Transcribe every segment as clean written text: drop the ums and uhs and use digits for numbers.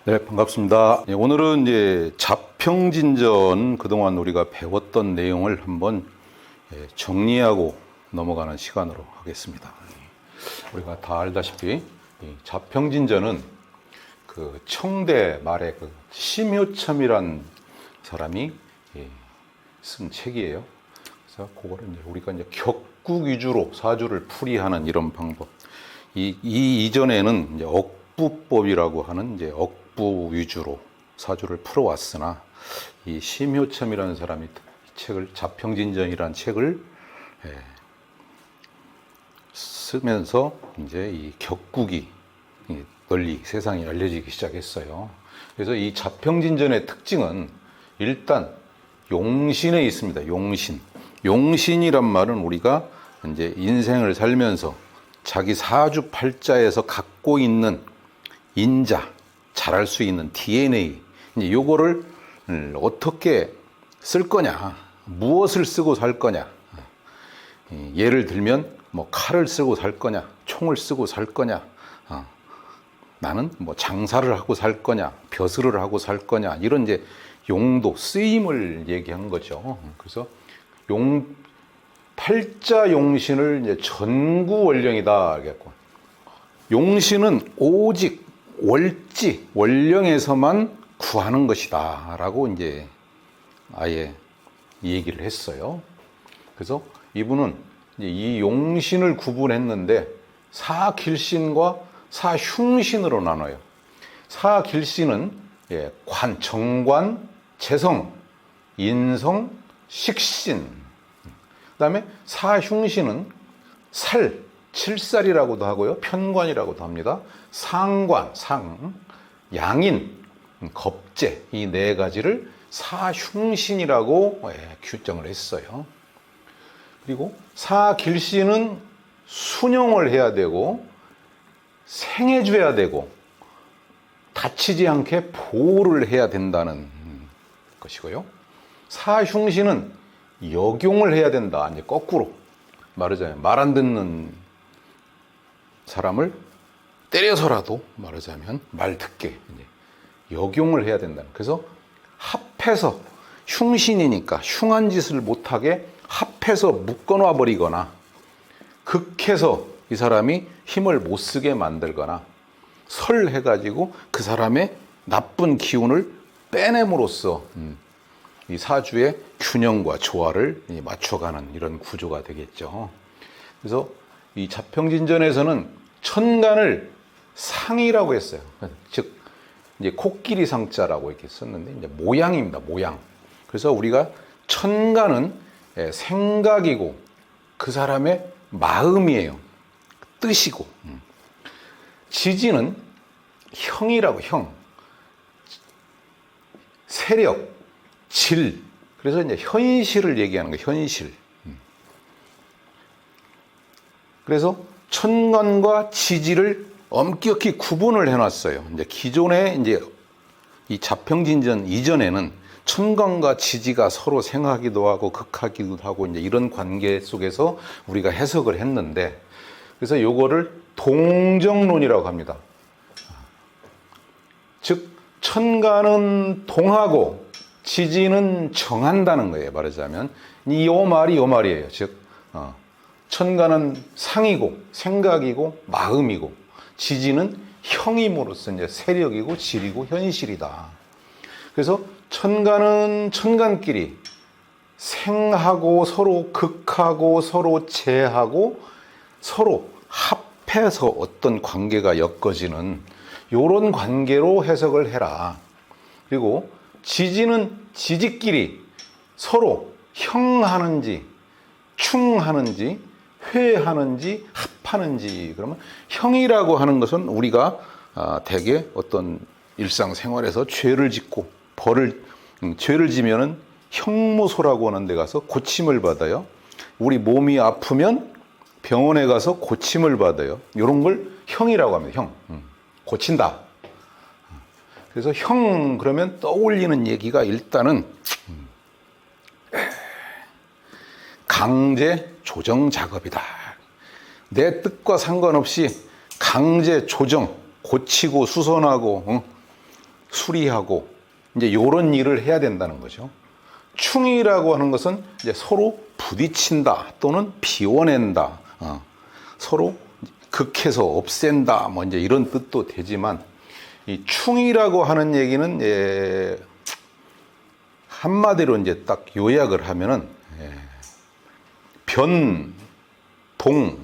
네, 반갑습니다. 오늘은 이제 자평진전 그동안 우리가 배웠던 내용을 한번 정리하고 넘어가는 시간으로 하겠습니다. 우리가 다 알다시피 이 자평진전은 그 청대 말에 그 심효첨이란 사람이 쓴 책이에요. 그래서 그거를 이제 우리가 이제 격국 위주로 사주를 풀이하는 이런 방법. 이 이전에는 이제 억부법이라고 하는 이제 억부 위주로 사주를 풀어왔으나 이 심효첨이라는 사람이 이 책을 자평진전이라는 책을 쓰면서 이제 이 격국이 널리 세상에 알려지기 시작했어요. 그래서 이 자평진전의 특징은 일단 용신에 있습니다. 용신. 용신이란 말은 우리가 이제 인생을 살면서 자기 사주팔자에서 갖고 있는 인자, 잘할 수 있는 DNA, 이제 요거를 어떻게 쓸 거냐, 무엇을 쓰고 살 거냐. 예를 들면 뭐 칼을 쓰고 살 거냐, 총을 쓰고 살 거냐, 나는 뭐 장사를 하고 살 거냐, 벼슬을 하고 살 거냐, 이런 이제 용도, 쓰임을 얘기한 거죠. 그래서 팔자 용신을 이제 전구월령이다. 용신은 오직 월지, 월령에서만 구하는 것이다. 라고 이제 아예 얘기를 했어요. 그래서 이분은 이제 이 용신을 구분했는데 사길신과 사흉신으로 나눠요. 사길신은 관, 정관, 재성, 인성, 식신. 그 다음에 사흉신은 살, 칠살이라고도 하고요. 편관이라고도 합니다. 상관, 상, 양인, 겁재, 이 네 가지를 사흉신이라고 규정을 했어요. 그리고 사길신은 순용을 해야 되고 생해줘야 되고 다치지 않게 보호를 해야 된다는 것이고요. 사흉신은 역용을 해야 된다. 이제 거꾸로 말하자면 말 안 듣는 사람을 때려서라도 말하자면 말 듣게 역용을 해야 된다. 그래서 합해서 흉신이니까 흉한 짓을 못하게 합해서 묶어놔 버리거나 극해서 이 사람이 힘을 못 쓰게 만들거나 설해가지고 그 사람의 나쁜 기운을 빼냄으로써 이 사주의 균형과 조화를 맞춰가는 이런 구조가 되겠죠. 그래서 이 자평진전에서는 천간을 상이라고 했어요. 즉 이제 코끼리 상자라고 이렇게 썼는데 이제 모양입니다. 모양. 그래서 우리가 천간은 생각이고 그 사람의 마음이에요. 뜻이고. 지지는 형이라고 형. 세력, 질. 그래서 이제 현실을 얘기하는 거예요. 현실. 그래서 천간과 지지를 엄격히 구분을 해놨어요. 이제 기존에 이제 이 자평진전 이전에는 천간과 지지가 서로 생하기도 하고 극하기도 하고 이제 이런 관계 속에서 우리가 해석을 했는데 그래서 요거를 동정론이라고 합니다. 즉 천간은 동하고 지지는 정한다는 거예요. 말하자면 요 말이 요 말이에요. 즉 천간은 상이고 생각이고 마음이고 지지는 형임으로써 이제 세력이고 질이고 현실이다. 그래서 천간은 천간끼리 생하고 서로 극하고 서로 제하고 서로 합해서 어떤 관계가 엮어지는 이런 관계로 해석을 해라. 그리고 지지는 지지끼리 서로 형하는지 충하는지 회하는지 합하는지. 그러면 형이라고 하는 것은 우리가 대개 어떤 일상생활에서 죄를 짓고 죄를 지면은 형무소라고 하는 데 가서 고침을 받아요. 우리 몸이 아프면 병원에 가서 고침을 받아요. 이런 걸 형이라고 합니다. 형. 고친다. 그래서 형 그러면 떠올리는 얘기가 일단은 강제 조정 작업이다. 내 뜻과 상관없이 강제 조정, 고치고 수선하고 수리하고 이제 이런 일을 해야 된다는 거죠. 충이라고 하는 것은 이제 서로 부딪힌다 또는 비워낸다, 서로 극해서 없앤다, 뭐 이제 이런 뜻도 되지만, 이 충이라고 하는 얘기는 한마디로 이제 딱 요약을 하면은 변, 동,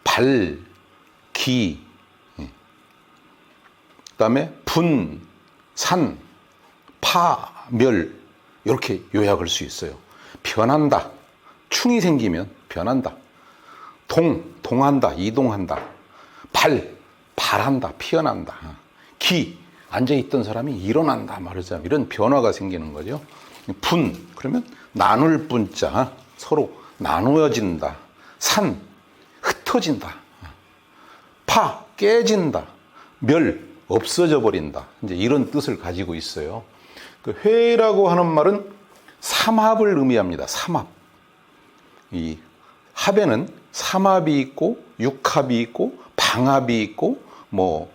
발, 기, 그다음에 분, 산, 파, 멸, 이렇게 요약할 수 있어요. 변한다. 충이 생기면 변한다. 동한다. 이동한다. 발한다. 피어난다. 기, 앉아있던 사람이 일어난다. 말하자면 이런 변화가 생기는 거죠. 분, 그러면 나눌 분자, 서로 나누어진다. 산, 흩어진다. 파, 깨진다. 멸, 없어져 버린다. 이제 이런 뜻을 가지고 있어요. 그 회라고 하는 말은 삼합을 의미합니다. 삼합. 이 합에는 삼합이 있고 육합이 있고 방합이 있고 뭐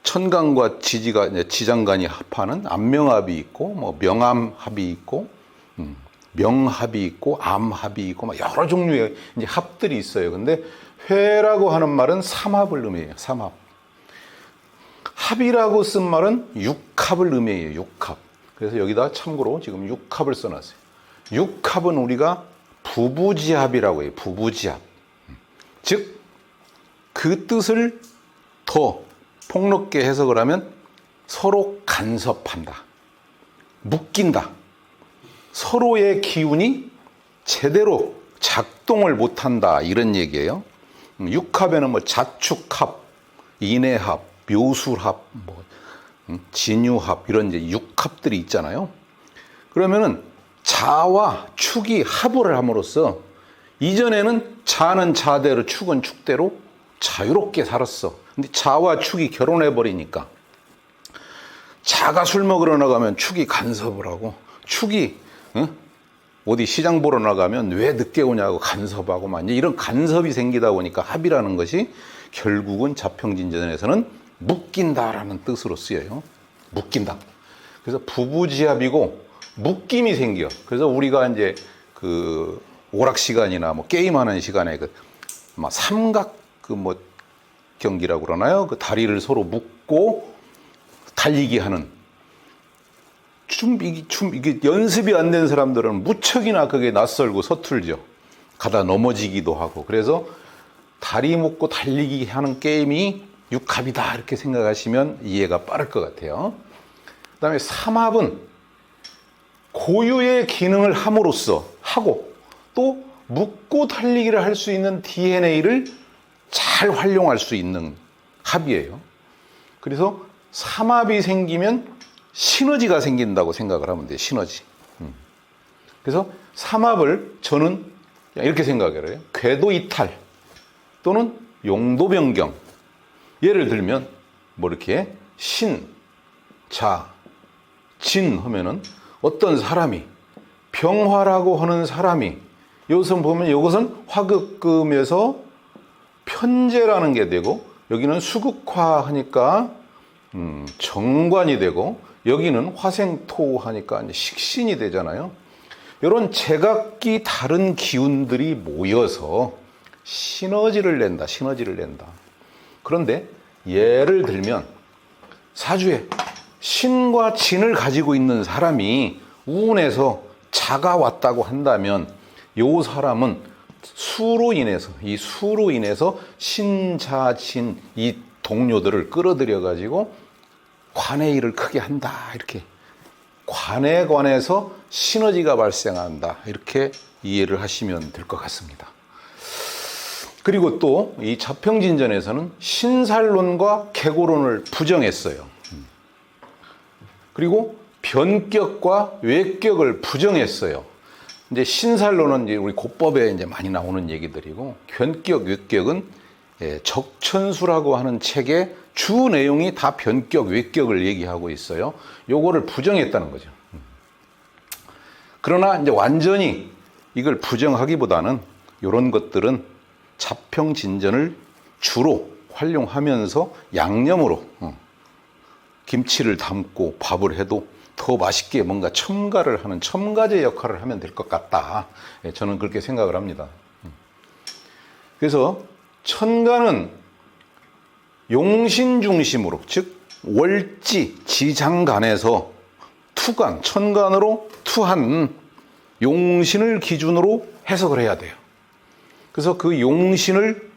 천간과 지장간이 합하는 암명합이 있고 뭐 명암합이 있고 명합이 있고 암합이 있고 막 여러 종류의 이제 합들이 있어요. 근데 회라고 하는 말은 삼합을 의미해요. 삼합. 합이라고 쓴 말은 육합을 의미해요. 육합. 그래서 여기다 참고로 지금 육합을 써놨어요. 육합은 우리가 부부지합이라고 해요. 부부지합. 즉, 그 뜻을 더 폭넓게 해석을 하면 서로 간섭한다. 묶인다. 서로의 기운이 제대로 작동을 못한다. 이런 얘기예요. 육합에는 뭐 자축합, 인해합, 묘술합, 뭐 진유합 이런 이제 육합들이 있잖아요. 그러면은 자와 축이 합을 함으로써 이전에는 자는 자대로 축은 축대로 자유롭게 살았어. 근데 자와 축이 결혼해 버리니까 자가 술 먹으러 나가면 축이 간섭을 하고 축이 어디 시장 보러 나가면 왜 늦게 오냐고 간섭하고 막 이런 간섭이 생기다 보니까 합이라는 것이 결국은 자평진전에서는 묶인다라는 뜻으로 쓰여요. 묶인다. 그래서 부부지합이고 묶임이 생겨. 그래서 우리가 이제 그 오락 시간이나 뭐 게임하는 시간에 막 삼각 뭐 경기라고 그러나요? 그 다리를 서로 묶고 달리기 하는 이게 연습이 안 된 사람들은 무척이나 그게 낯설고 서툴죠. 가다 넘어지기도 하고. 그래서 다리 묶고 달리기 하는 게임이 육합이다 이렇게 생각하시면 이해가 빠를 것 같아요. 그 다음에 삼합은 고유의 기능을 함으로써 하고 또 묶고 달리기를 할 수 있는 DNA를 잘 활용할 수 있는 합이에요. 그래서 삼합이 생기면 시너지가 생긴다고 생각을 하면 돼요. 시너지. 그래서 삼합을 저는 이렇게 생각을 해요. 궤도 이탈 또는 용도 변경. 예를 들면 뭐 이렇게 신, 자, 진 하면은 어떤 사람이 병화라고 하는 사람이 여기서 보면 이것은 화극금에서 편재라는 게 되고 여기는 수극화하니까 정관이 되고 여기는 화생토 하니까 이제 식신이 되잖아요. 이런 제각기 다른 기운들이 모여서 시너지를 낸다. 그런데 예를 들면 사주에 신과 진을 가지고 있는 사람이 우운에서 자가 왔다고 한다면 이 사람은 수로 인해서 신자진 이 동료들을 끌어들여 가지고 관의 일을 크게 한다. 이렇게 관에 관해서 시너지가 발생한다. 이렇게 이해를 하시면 될 것 같습니다. 그리고 또 이 자평진전에서는 신살론과 계고론을 부정했어요. 그리고 변격과 외격을 부정했어요. 이제 신살론은 이제 우리 고법에 이제 많이 나오는 얘기들이고, 변격, 외격은 적천수라고 하는 책의 주 내용이 다 변격, 외격을 얘기하고 있어요. 요거를 부정했다는 거죠. 그러나 이제 완전히 이걸 부정하기보다는 이런 것들은 자평진전을 주로 활용하면서 양념으로 김치를 담고 밥을 해도 더 맛있게 뭔가 첨가를 하는 첨가제 역할을 하면 될 것 같다. 저는 그렇게 생각을 합니다. 그래서 천간은 용신 중심으로, 즉 월지 지장간에서 투간, 천간으로 투한 용신을 기준으로 해석을 해야 돼요. 그래서 그 용신을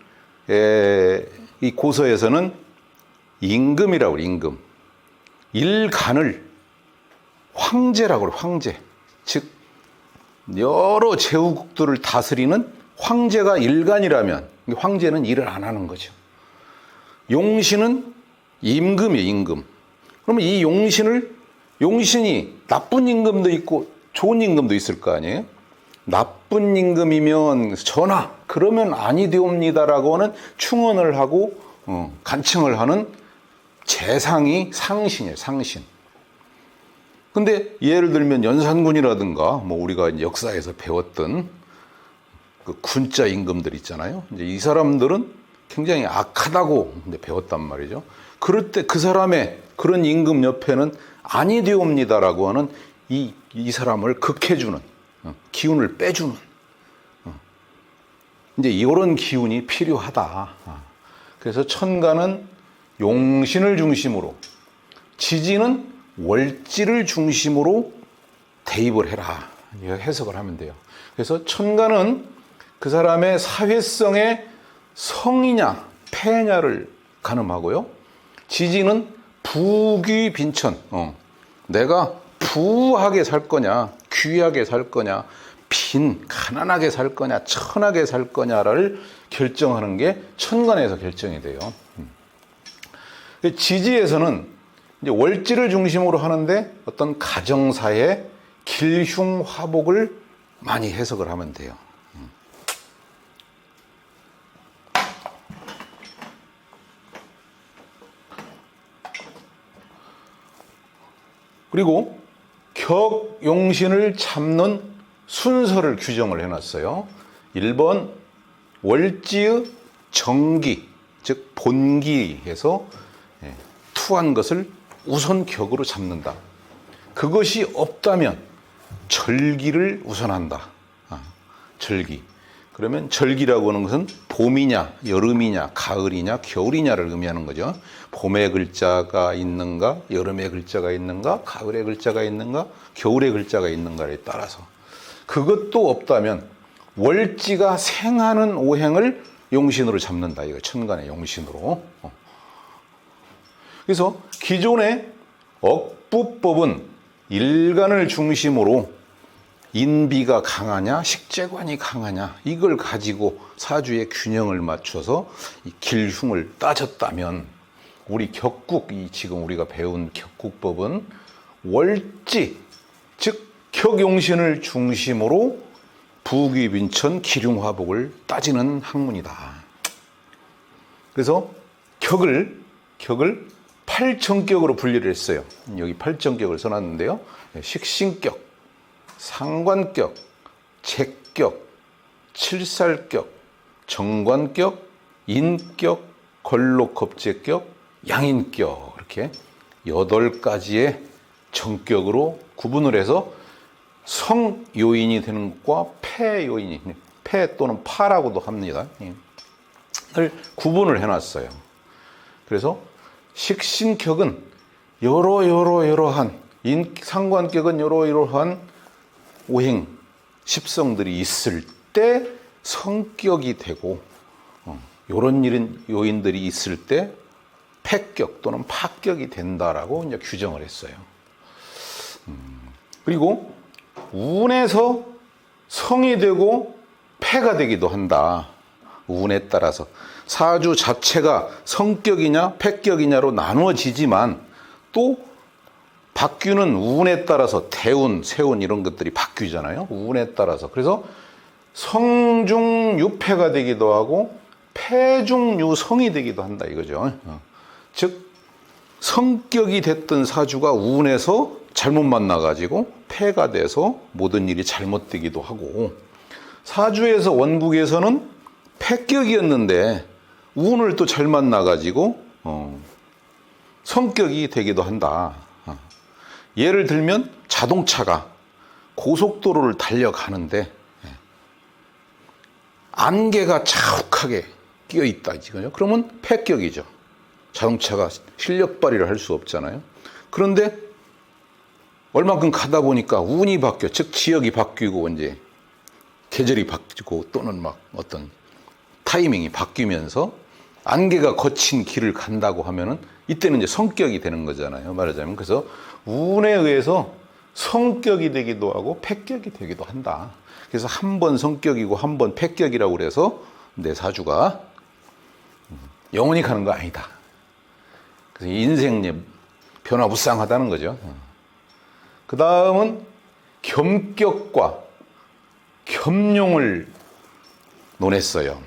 이 고서에서는 임금이라고 그래요. 임금. 일간을 황제라고 그래요. 황제. 즉 여러 제후국들을 다스리는 황제가 일간이라면 황제는 일을 안 하는 거죠. 용신은 임금이에요. 임금. 그러면 이 용신이 나쁜 임금도 있고 좋은 임금도 있을 거 아니에요. 나쁜 임금이면 전하 그러면 아니되옵니다라고 하는 충언을 하고 간청을 하는 재상이 상신이에요. 상신. 근데 예를 들면 연산군이라든가 뭐 우리가 이제 역사에서 배웠던 그 군자 임금들 있잖아요. 이제 이 사람들은 굉장히 악하다고 배웠단 말이죠. 그럴 때 그 사람의 그런 임금 옆에는 아니되옵니다라고 하는 이 사람을 극해주는 기운을 빼주는 이제 이런 기운이 필요하다. 그래서 천간은 용신을 중심으로, 지지는 월지를 중심으로 대입을 해라. 해석을 하면 돼요. 그래서 천간은 그 사람의 사회성의 성이냐 패냐를 가늠하고요. 지지는 부귀 빈천, 내가 부하게 살 거냐 귀하게 살 거냐 가난하게 살 거냐 천하게 살 거냐를 결정하는 게 천간에서 결정이 돼요. 지지에서는 이제 월지를 중심으로 하는데 어떤 가정사의 길흉화복을 많이 해석을 하면 돼요. 그리고 격용신을 잡는 순서를 규정을 해놨어요. 1번 월지의 정기, 즉 본기에서 투한 것을 우선 격으로 잡는다. 그것이 없다면 절기를 우선한다. 절기. 그러면 절기라고 하는 것은 봄이냐, 여름이냐, 가을이냐, 겨울이냐를 의미하는 거죠. 봄의 글자가 있는가, 여름의 글자가 있는가, 가을의 글자가 있는가, 겨울의 글자가 있는가에 따라서. 그것도 없다면 월지가 생하는 오행을 용신으로 잡는다. 이거 천간의 용신으로. 그래서 기존의 억부법은 일간을 중심으로 인비가 강하냐 식재관이 강하냐 이걸 가지고 사주의 균형을 맞춰서 이 길흉을 따졌다면 우리 격국, 지금 우리가 배운 격국법은 월지, 즉 격용신을 중심으로 부귀빈천 기흉화복을 따지는 학문이다. 그래서 격을 8정격으로 분리를 했어요. 여기 8정격을 써놨는데요. 식신격, 상관격, 제격, 칠살격, 정관격, 인격, 걸록겁제격, 양인격 이렇게 8가지의 정격으로 구분을 해서 성요인이 되는 것과 폐요인이, 폐 또는 파라고도 합니다. 를 구분을 해놨어요. 그래서 식신격은 여러한 상관격은 여러한 오행, 십성들이 있을 때 성격이 되고 이런 요인들이 있을 때 폐격 또는 파격이 된다라고 이제 규정을 했어요. 그리고 운에서 성이 되고 폐가 되기도 한다. 운에 따라서 사주 자체가 성격이냐 폐격이냐로 나누어지지만 또 바뀌는 운에 따라서 대운, 세운 이런 것들이 바뀌잖아요. 운에 따라서. 그래서 성중유패가 되기도 하고 폐중유성이 되기도 한다 이거죠. 즉 성격이 됐던 사주가 운에서 잘못 만나가지고 폐가 돼서 모든 일이 잘못되기도 하고 사주에서 원국에서는 폐격이었는데 운을 또 잘 만나가지고 성격이 되기도 한다. 예를 들면 자동차가 고속도로를 달려가는데 안개가 자욱하게 끼어 있다 이거죠. 그러면 폐격이죠. 자동차가 실력 발휘를 할 수 없잖아요. 그런데 얼마큼 가다 보니까 운이 바뀌어, 즉 지역이 바뀌고 이제 계절이 바뀌고 또는 막 어떤 타이밍이 바뀌면서 안개가 거친 길을 간다고 하면은 이때는 이제 성격이 되는 거잖아요. 말하자면. 그래서 운에 의해서 성격이 되기도 하고 폐격이 되기도 한다. 그래서 한 번 성격이고 한 번 폐격이라고 그래서 내 사주가 영원히 가는 거 아니다. 그래서 인생 변화무쌍하다는 거죠. 그 다음은 겸격과 겸용을 논했어요.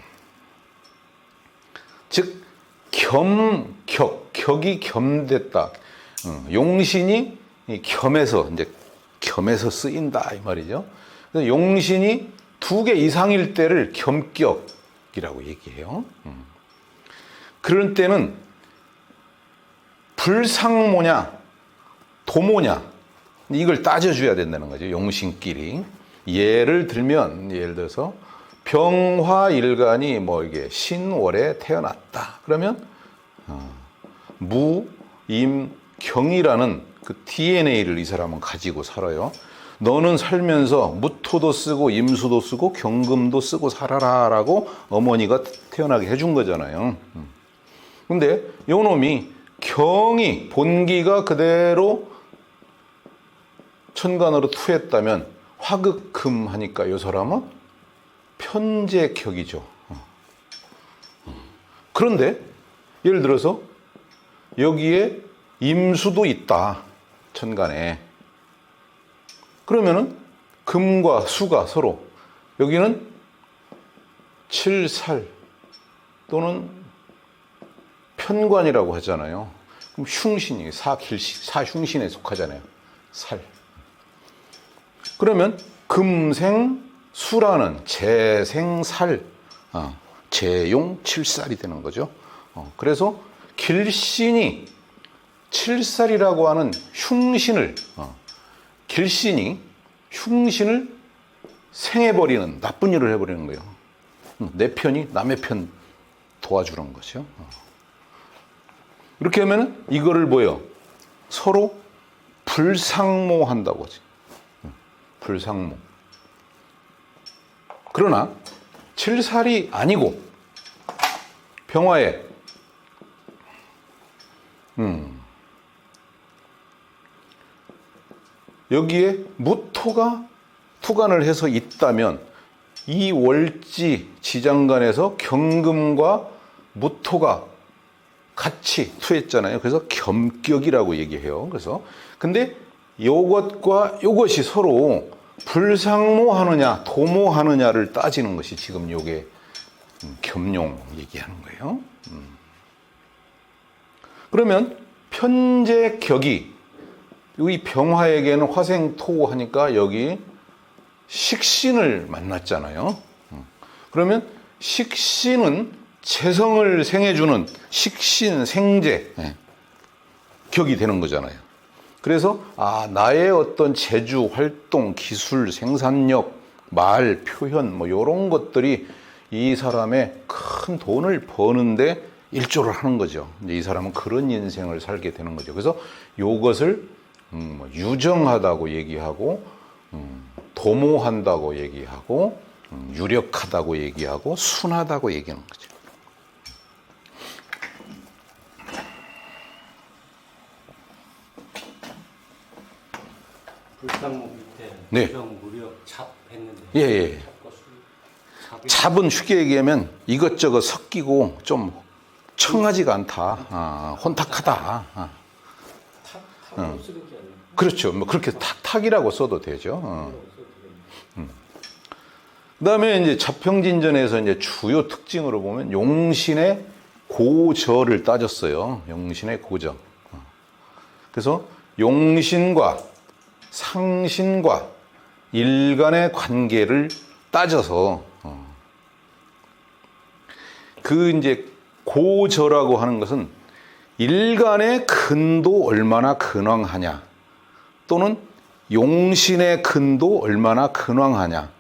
즉 격이 겸됐다. 용신이 겸해서 이제 겸해서 쓰인다 이 말이죠. 그래서 용신이 2개 이상일 때를 겸격이라고 얘기해요. 그럴 때는 불상모냐 도모냐 이걸 따져줘야 된다는 거죠. 용신끼리. 예를 들어서 병화일간이 뭐 이게 신월에 태어났다. 그러면 무, 임, 경이라는 그 DNA를 이 사람은 가지고 살아요. 너는 살면서 무토도 쓰고 임수도 쓰고 경금도 쓰고 살아라 라고 어머니가 태어나게 해준 거잖아요. 근데 요놈이 경이 본기가 그대로 천간으로 투했다면 화극금 하니까 이 사람은 편재격이죠. 그런데 예를 들어서 여기에 임수도 있다. 천간에. 그러면은 금과 수가 서로 여기는 칠살 또는 편관이라고 하잖아요. 그럼 흉신이 사흉신에 속하잖아요. 살. 그러면 금생수라는 재생살, 재용 칠살이 되는 거죠. 그래서 길신이 칠살이라고 하는 흉신을 길신이 흉신을 생해버리는 나쁜 일을 해버리는 거예요. 내 편이 남의 편 도와주는 거죠. 이렇게 하면 이거를 뭐예요? 서로 불상모한다고 하지. 불상모. 그러나 칠살이 아니고 병화에 여기에 무토가 투간을 해서 있다면 이 월지 지장간에서 경금과 무토가 같이 투했잖아요. 그래서 겸격이라고 얘기해요. 그래서 근데 요것과 요것이 서로 불상모하느냐 도모하느냐를 따지는 것이 지금 요게 겸용 얘기하는 거예요. 그러면 편재격이 이 병화에게는 화생토 하니까 여기 식신을 만났잖아요. 그러면 식신은 재성을 생해주는 식신 생재 격이 되는 거잖아요. 그래서 나의 어떤 재주, 활동, 기술, 생산력, 말, 표현 뭐 이런 것들이 이 사람의 큰 돈을 버는데 일조를 하는 거죠. 이제 이 사람은 그런 인생을 살게 되는 거죠. 그래서 이것을 유정하다고 얘기하고 도모한다고 얘기하고 유력하다고 얘기하고 순하다고 얘기하는 거죠. 불상목 밑에 네. 무력 잡 했는데 예. 잡은 쉽게 얘기하면 이것저것 섞이고 좀 청하지가 않다. 혼탁하다. 탁으로 쓰는 게 아니고 그렇죠. 뭐 그렇게 탁이라고 써도 되죠. 그다음에 이제 자평진전에서 이제 주요 특징으로 보면 용신의 고저를 따졌어요. 용신의 고저. 그래서 용신과 상신과 일간의 관계를 따져서 그 이제 고저라고 하는 것은 일간의 근도 얼마나 근왕하냐, 또는 용신의 근도 얼마나 근왕하냐,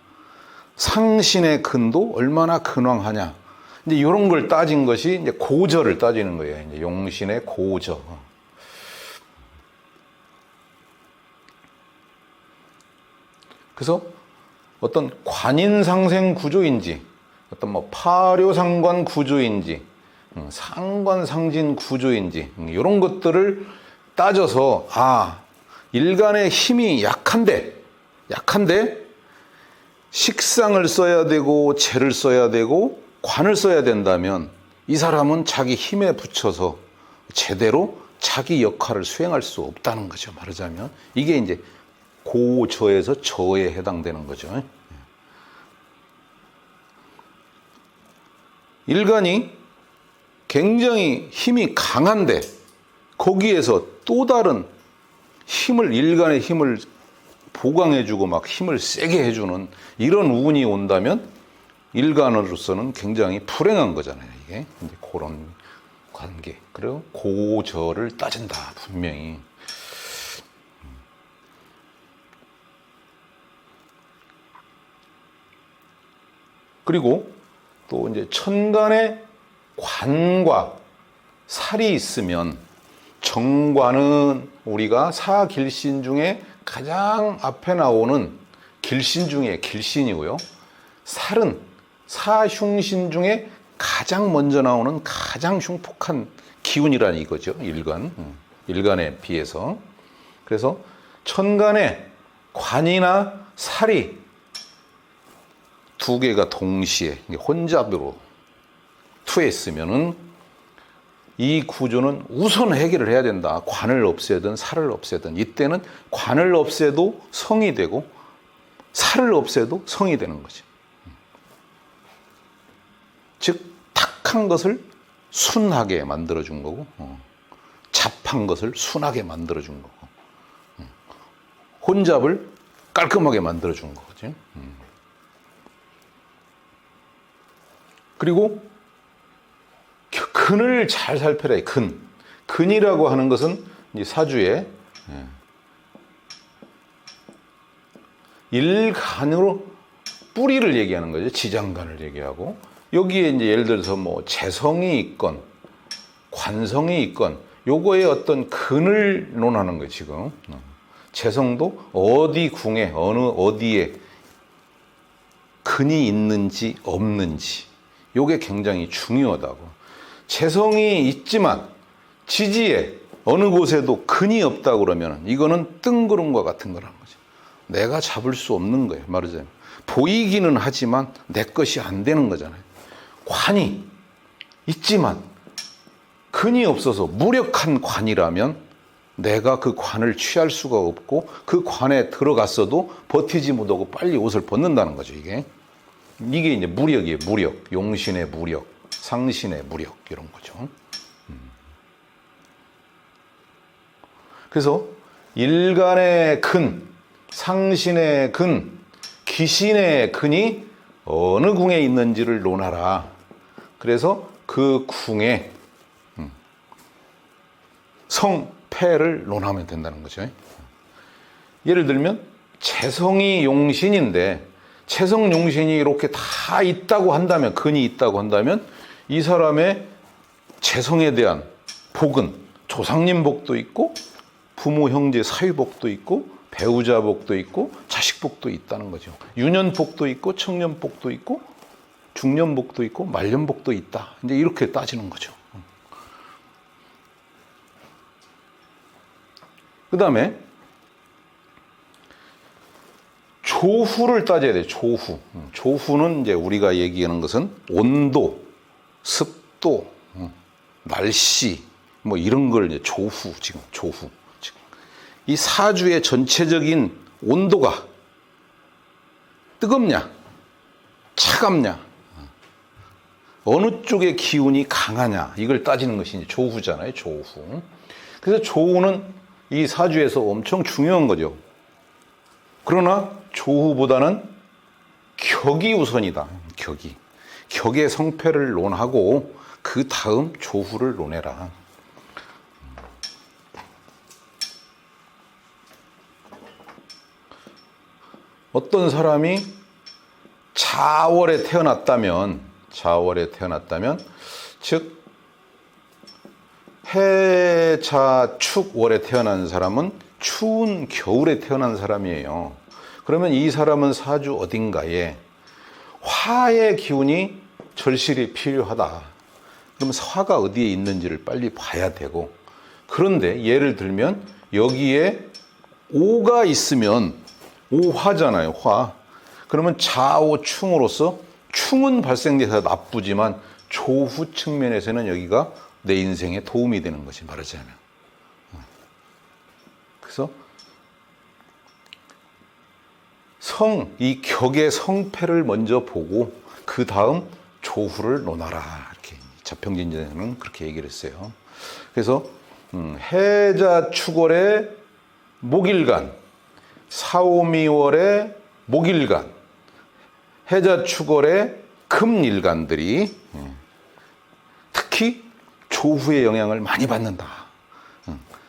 상신의 근도 얼마나 근왕하냐, 이제 이런 걸 따진 것이 이제 고저를 따지는 거예요. 이제 용신의 고저. 그래서 어떤 관인상생 구조인지, 어떤 뭐 파료상관 구조인지, 상관상진 구조인지, 이런 것들을 따져서, 일간의 힘이 약한데 식상을 써야 되고 재를 써야 되고 관을 써야 된다면 이 사람은 자기 힘에 붙여서 제대로 자기 역할을 수행할 수 없다는 거죠. 말하자면 이게 이제 고저에서 저에 해당되는 거죠. 일간이 굉장히 힘이 강한데 거기에서 또 다른 힘을, 일간의 힘을 보강해주고 막 힘을 세게 해주는 이런 운이 온다면 일간으로서는 굉장히 불행한 거잖아요. 이게 이제 그런 관계. 그리고 고저를 따진다, 분명히. 그리고 또 이제 천간에 관과 살이 있으면, 정관은 우리가 사길신 중에 가장 앞에 나오는 길신 중에 길신이고요. 살은 사흉신 중에 가장 먼저 나오는 가장 흉폭한 기운이라는 이거죠. 일간에 비해서. 그래서 천간에 관이나 살이 두 개가 동시에 혼잡으로 투했으면은 이 구조는 우선 해결을 해야 된다. 관을 없애든 살을 없애든. 이때는 관을 없애도 성이 되고 살을 없애도 성이 되는 거죠. 즉 탁한 것을 순하게 만들어준 거고, 잡한 것을 순하게 만들어준 거고, 혼잡을 깔끔하게 만들어준 거죠. 그리고 근을 잘 살펴라. 근이라고 하는 것은 이제 사주에 일간으로 뿌리를 얘기하는 거죠. 지장간을 얘기하고, 여기에 이제 예를 들어서 뭐 재성이 있건 관성이 있건 요거에 어떤 근을 논하는 거예요. 지금 재성도 어디 궁에 어디에 근이 있는지 없는지, 요게 굉장히 중요하다고. 재성이 있지만 지지에 어느 곳에도 근이 없다 그러면 이거는 뜬구름과 같은 거라는 거죠. 내가 잡을 수 없는 거예요. 말하자면 보이기는 하지만 내 것이 안 되는 거잖아요. 관이 있지만 근이 없어서 무력한 관이라면 내가 그 관을 취할 수가 없고, 그 관에 들어갔어도 버티지 못하고 빨리 옷을 벗는다는 거죠. 이게 이제 무력이에요. 무력, 용신의 무력, 상신의 무력, 이런 거죠. 그래서 일간의 근, 상신의 근, 기신의 근이 어느 궁에 있는지를 논하라. 그래서 그 궁의 성패를 논하면 된다는 거죠. 예를 들면 재성이 용신인데 재성 용신이 이렇게 다 있다고 한다면, 근이 있다고 한다면 이 사람의 재성에 대한 복은 조상님 복도 있고 부모 형제 사위 복도 있고 배우자 복도 있고 자식 복도 있다는 거죠. 유년 복도 있고 청년 복도 있고 중년 복도 있고 말년 복도 있다. 이제 이렇게 따지는 거죠. 그 다음에 조후를 따져야 돼요. 조후. 조후는 이제 우리가 얘기하는 것은 온도, 습도, 날씨, 뭐 이런 걸 이제 조후, 지금 조후. 이 사주의 전체적인 온도가 뜨겁냐, 차갑냐, 어느 쪽의 기운이 강하냐, 이걸 따지는 것이 이제 조후잖아요. 조후. 그래서 조후는 이 사주에서 엄청 중요한 거죠. 그러나 조후보다는 격이 우선이다. 격의 성패를 논하고 그 다음 조후를 논해라. 어떤 사람이 자월에 태어났다면, 즉 해자축월에 태어난 사람은 추운 겨울에 태어난 사람이에요. 그러면 이 사람은 사주 어딘가에 화의 기운이 절실히 필요하다. 그러면 화가 어디에 있는지를 빨리 봐야 되고, 그런데 예를 들면 여기에 오가 있으면 오화잖아요, 화. 그러면 자오충으로서 충은 발생돼서 나쁘지만 조후 측면에서는 여기가 내 인생에 도움이 되는 것이 말하자면. 그래서 이 격의 성패를 먼저 보고 그 다음 조후를 논하라. 이렇게 자평진전에는 그렇게 얘기를 했어요. 그래서 해자축월의 목일간, 사오미월의 목일간, 해자축월의 금일간들이 특히 조후의 영향을 많이 받는다.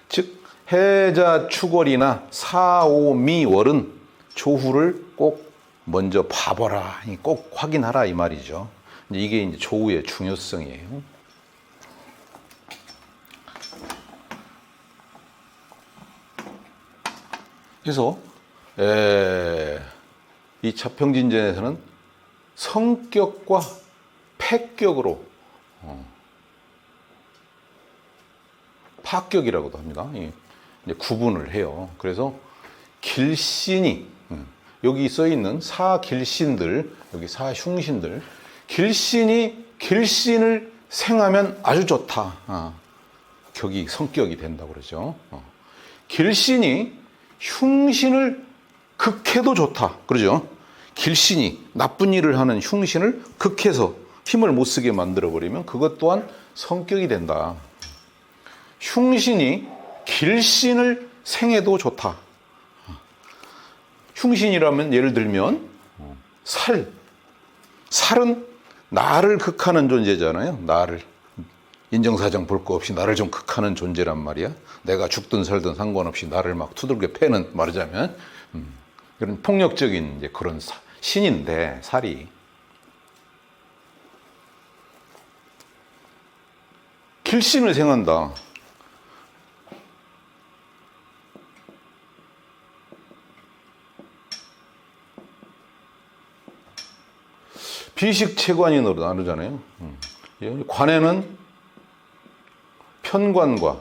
즉 해자축월이나 사오미월은 조후를 꼭 먼저 봐보라, 꼭 확인하라 이 말이죠. 이게 이제 조후의 중요성이에요. 그래서 이 자평진전에서는 성격과 패격으로 파격이라고도 합니다. 이제 구분을 해요. 그래서 길신이 여기 써 있는 사길신들, 여기 사흉신들, 길신이 길신을 생하면 아주 좋다. 격이 성격이 된다고 그러죠. 길신이 흉신을 극해도 좋다. 그러죠. 길신이 나쁜 일을 하는 흉신을 극해서 힘을 못 쓰게 만들어버리면 그것 또한 성격이 된다. 흉신이 길신을 생해도 좋다. 흉신이라면 예를 들면 살은 나를 극하는 존재잖아요. 나를 인정사정 볼 거 없이 나를 좀 극하는 존재란 말이야. 내가 죽든 살든 상관없이 나를 막 두들겨 패는, 말하자면 그런 폭력적인 이제 그런 신인데, 살이 길신을 생한다. 비식체관인으로 나누잖아요. 관에는 편관과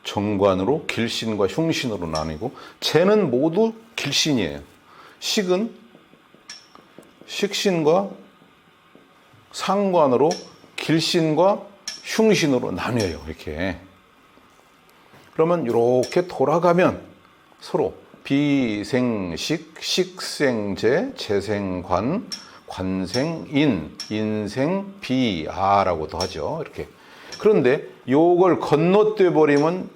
정관으로 길신과 흉신으로 나뉘고, 재는 모두 길신이에요. 식은 식신과 상관으로 길신과 흉신으로 나뉘어요. 이렇게. 그러면 이렇게 돌아가면 서로 비생식, 식생재, 재생관, 관생인, 인생비아라고도 하죠. 이렇게. 그런데 요걸 건너뛰어 버리면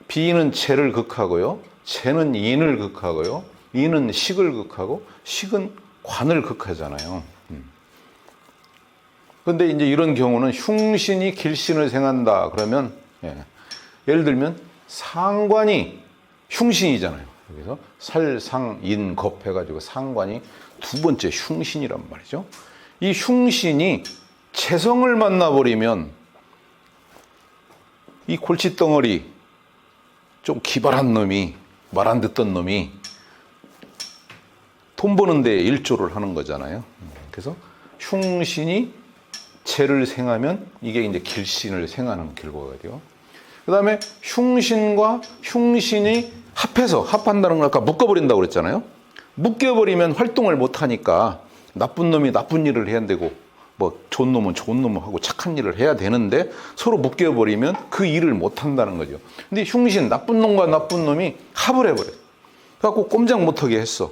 비는 재를 극하고요, 재는 인을 극하고요, 인은 식을 극하고, 식은 관을 극하잖아요. 그런데 이제 이런 경우는 흉신이 길신을 생한다 그러면, 예를 들면 상관이 흉신이잖아요. 여기서 살상인겁 해가지고 상관이 두 번째 흉신이란 말이죠. 이 흉신이 재성을 만나버리면 이 골칫덩어리 좀 기발한 놈이, 말 안 듣던 놈이 돈 버는 데 일조를 하는 거잖아요. 그래서 흉신이 재를 생하면 이게 이제 길신을 생하는 결과가 돼요. 그 다음에 흉신과 흉신이 합한다는 걸 아까 묶어버린다고 그랬잖아요. 묶여버리면 활동을 못하니까 나쁜 놈이 나쁜 일을 해야 되고, 뭐 좋은 놈은 좋은 놈을 하고 착한 일을 해야 되는데 서로 묶여버리면 그 일을 못한다는 거죠. 근데 흉신, 나쁜 놈과 나쁜 놈이 합을 해버려요. 그래갖고 꼼짝 못하게 했어.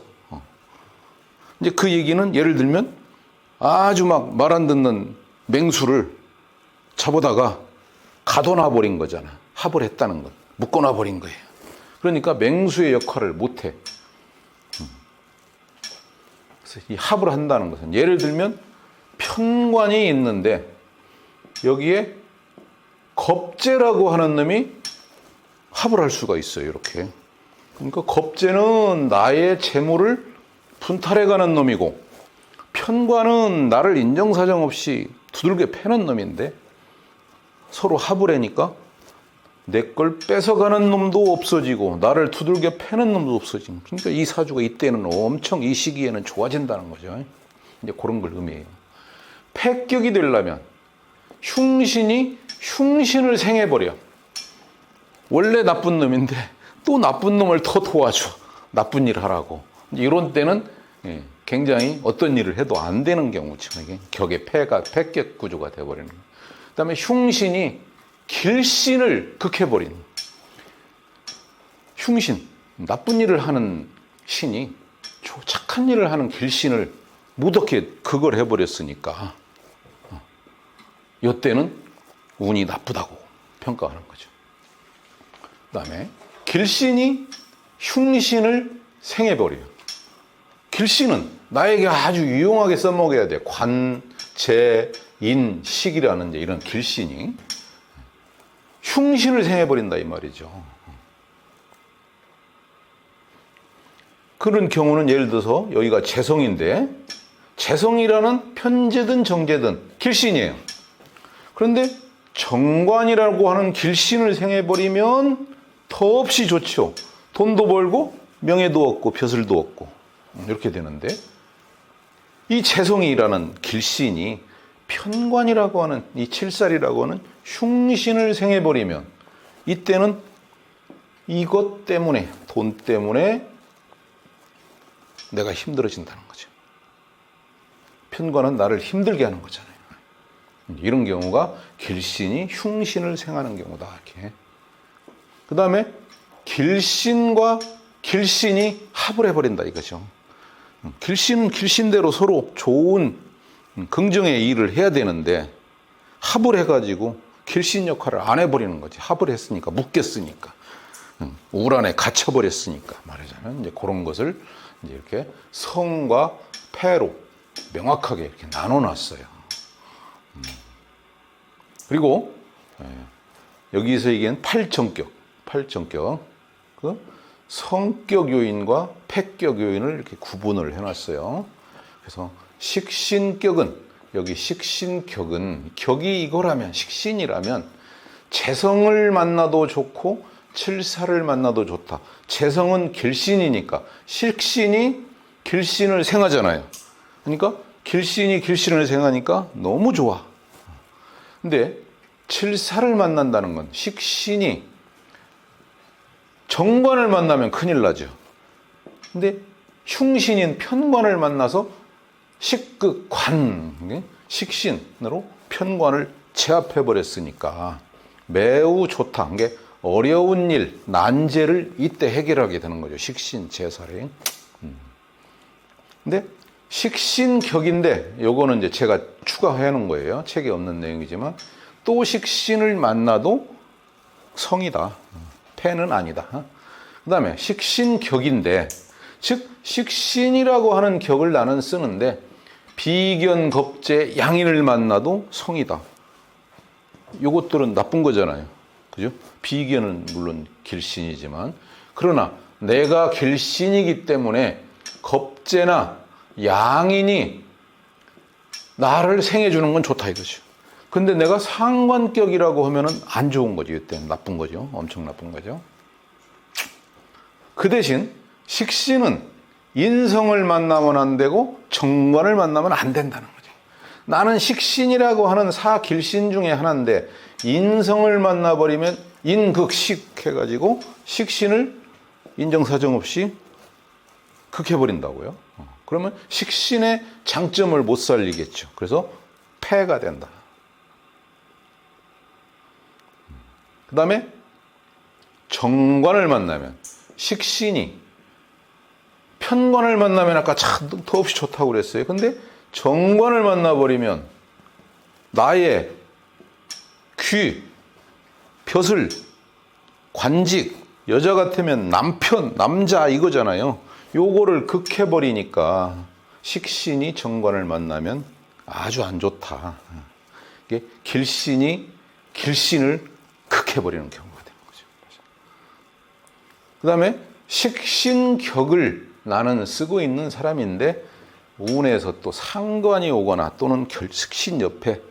이제 그 얘기는 예를 들면 아주 막 말 안 듣는 맹수를 잡아다가 가둬놔 버린 거잖아. 합을 했다는 건. 묶어놔 버린 거예요. 그러니까 맹수의 역할을 못해. 그래서 이 합을 한다는 것은, 예를 들면 편관이 있는데 여기에 겁재라고 하는 놈이 합을 할 수가 있어요. 이렇게 그러니까 겁재는 나의 재물을 분탈해가는 놈이고 편관은 나를 인정사정 없이 두들겨 패는 놈인데 서로 합을 해니까 내 걸 뺏어가는 놈도 없어지고 나를 두들겨 패는 놈도 없어지고 그러니까 이 사주가 이때는 엄청 이 시기에는 좋아진다는 거죠. 이제 그런 걸 의미해요. 패격이 되려면 흉신이 흉신을 생해버려. 원래 나쁜 놈인데 또 나쁜 놈을 더 도와줘. 나쁜 일 하라고. 이런 때는 굉장히 어떤 일을 해도 안 되는 경우죠. 이게 격의 패격 구조가 돼버리는 거예요. 그다음에 흉신이 길신을 극해버린. 흉신, 나쁜 일을 하는 신이 착한 일을 하는 길신을 무덥게 극을 해버렸으니까 이때는 운이 나쁘다고 평가하는 거죠. 그다음에 길신이 흉신을 생해버려요. 길신은 나에게 아주 유용하게 써먹어야 돼. 관, 재, 인, 식이라는 이런 길신이 흉신을 생해버린다 이 말이죠. 그런 경우는 예를 들어서 여기가 재성인데 재성이라는 편재든 정재든 길신이에요. 그런데 정관이라고 하는 길신을 생해버리면 더없이 좋죠. 돈도 벌고 명예도 얻고 벼슬도 얻고 이렇게 되는데 이 재성이라는 길신이 편관이라고 하는 이 칠살이라고 하는 흉신을 생해버리면 이때는 이것 때문에 돈 때문에 내가 힘들어진다는 거죠. 편관은 나를 힘들게 하는 거잖아요. 이런 경우가 길신이 흉신을 생하는 경우다. 이렇게. 그 다음에 길신과 길신이 합을 해버린다 이거죠. 길신은 길신대로 서로 좋은 긍정의 일을 해야 되는데 합을 해가지고 길신 역할을 안 해버리는 거지. 합을 했으니까 묶였으니까 울 안에 갇혀버렸으니까 말하자면 이제 그런 것을 이제 이렇게 성과 패로 명확하게 이렇게 나눠놨어요. 그리고 여기서 얘기한 팔정격, 그 성격 요인과 패격 요인을 이렇게 구분을 해놨어요. 그래서 식신격은 여기 식신격은 격이 이거라면 식신이라면 재성을 만나도 좋고 칠사를 만나도 좋다. 재성은 길신이니까 식신이 길신을 생하잖아요. 그러니까 길신이 길신을 생하니까 너무 좋아. 근데 칠사를 만난다는 건 식신이 정관을 만나면 큰일 나죠. 근데 흉신인 편관을 만나서 식극관, 식신으로 편관을 제압해 버렸으니까 매우 좋다. 이게 어려운 일, 난제를 이때 해결하게 되는 거죠. 식신 제살이. 근데 식신격인데 요거는 이제 제가 추가해 놓은 거예요. 책에 없는 내용이지만 또 식신을 만나도 성이다. 패는 아니다. 그 다음에 식신격인데 즉 식신이라고 하는 격을 나는 쓰는데 비견, 겁재, 양인을 만나도 성이다. 요것들은 나쁜 거잖아요. 그죠? 비견은 물론 길신이지만 그러나 내가 길신이기 때문에 겁재나 양인이 나를 생해주는 건 좋다 이거죠. 근데 내가 상관격이라고 하면은 안 좋은 거죠. 이때는 나쁜 거죠. 엄청 나쁜 거죠. 그 대신 식신은 인성을 만나면 안 되고 정관을 만나면 안 된다는 거죠. 나는 식신이라고 하는 사길신 중에 하나인데 인성을 만나버리면 인극식 해가지고 식신을 인정사정 없이 극해버린다고요. 그러면 식신의 장점을 못 살리겠죠. 그래서 패가 된다. 그 다음에 정관을 만나면 식신이 편관을 만나면 아까 참 더없이 좋다고 그랬어요. 근데 정관을 만나버리면 나의 귀, 벼슬, 관직, 여자 같으면 남편, 남자 이거잖아요. 요거를 극해버리니까 식신이 정관을 만나면 아주 안 좋다. 이게 길신이 길신을 극해버리는 경우가 되는 거죠. 그 다음에 식신격을 나는 쓰고 있는 사람인데 운에서 또 상관이 오거나 또는 식신 옆에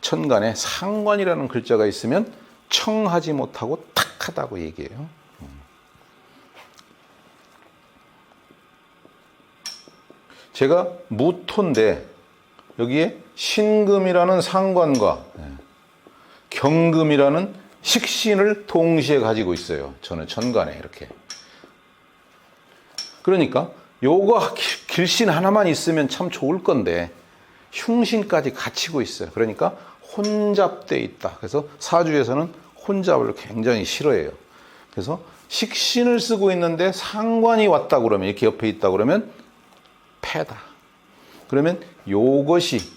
천간에 상관이라는 글자가 있으면 청하지 못하고 탁하다고 얘기해요. 제가 무토인데 여기에 신금이라는 상관과 경금이라는 식신을 동시에 가지고 있어요. 저는 천간에 이렇게. 그러니까 요거 길신 하나만 있으면 참 좋을 건데 흉신까지 갖추고 있어요. 그러니까 혼잡돼 있다. 그래서 사주에서는 혼잡을 굉장히 싫어해요. 그래서 식신을 쓰고 있는데 상관이 왔다 그러면 이렇게 옆에 있다 그러면 패다. 그러면 요것이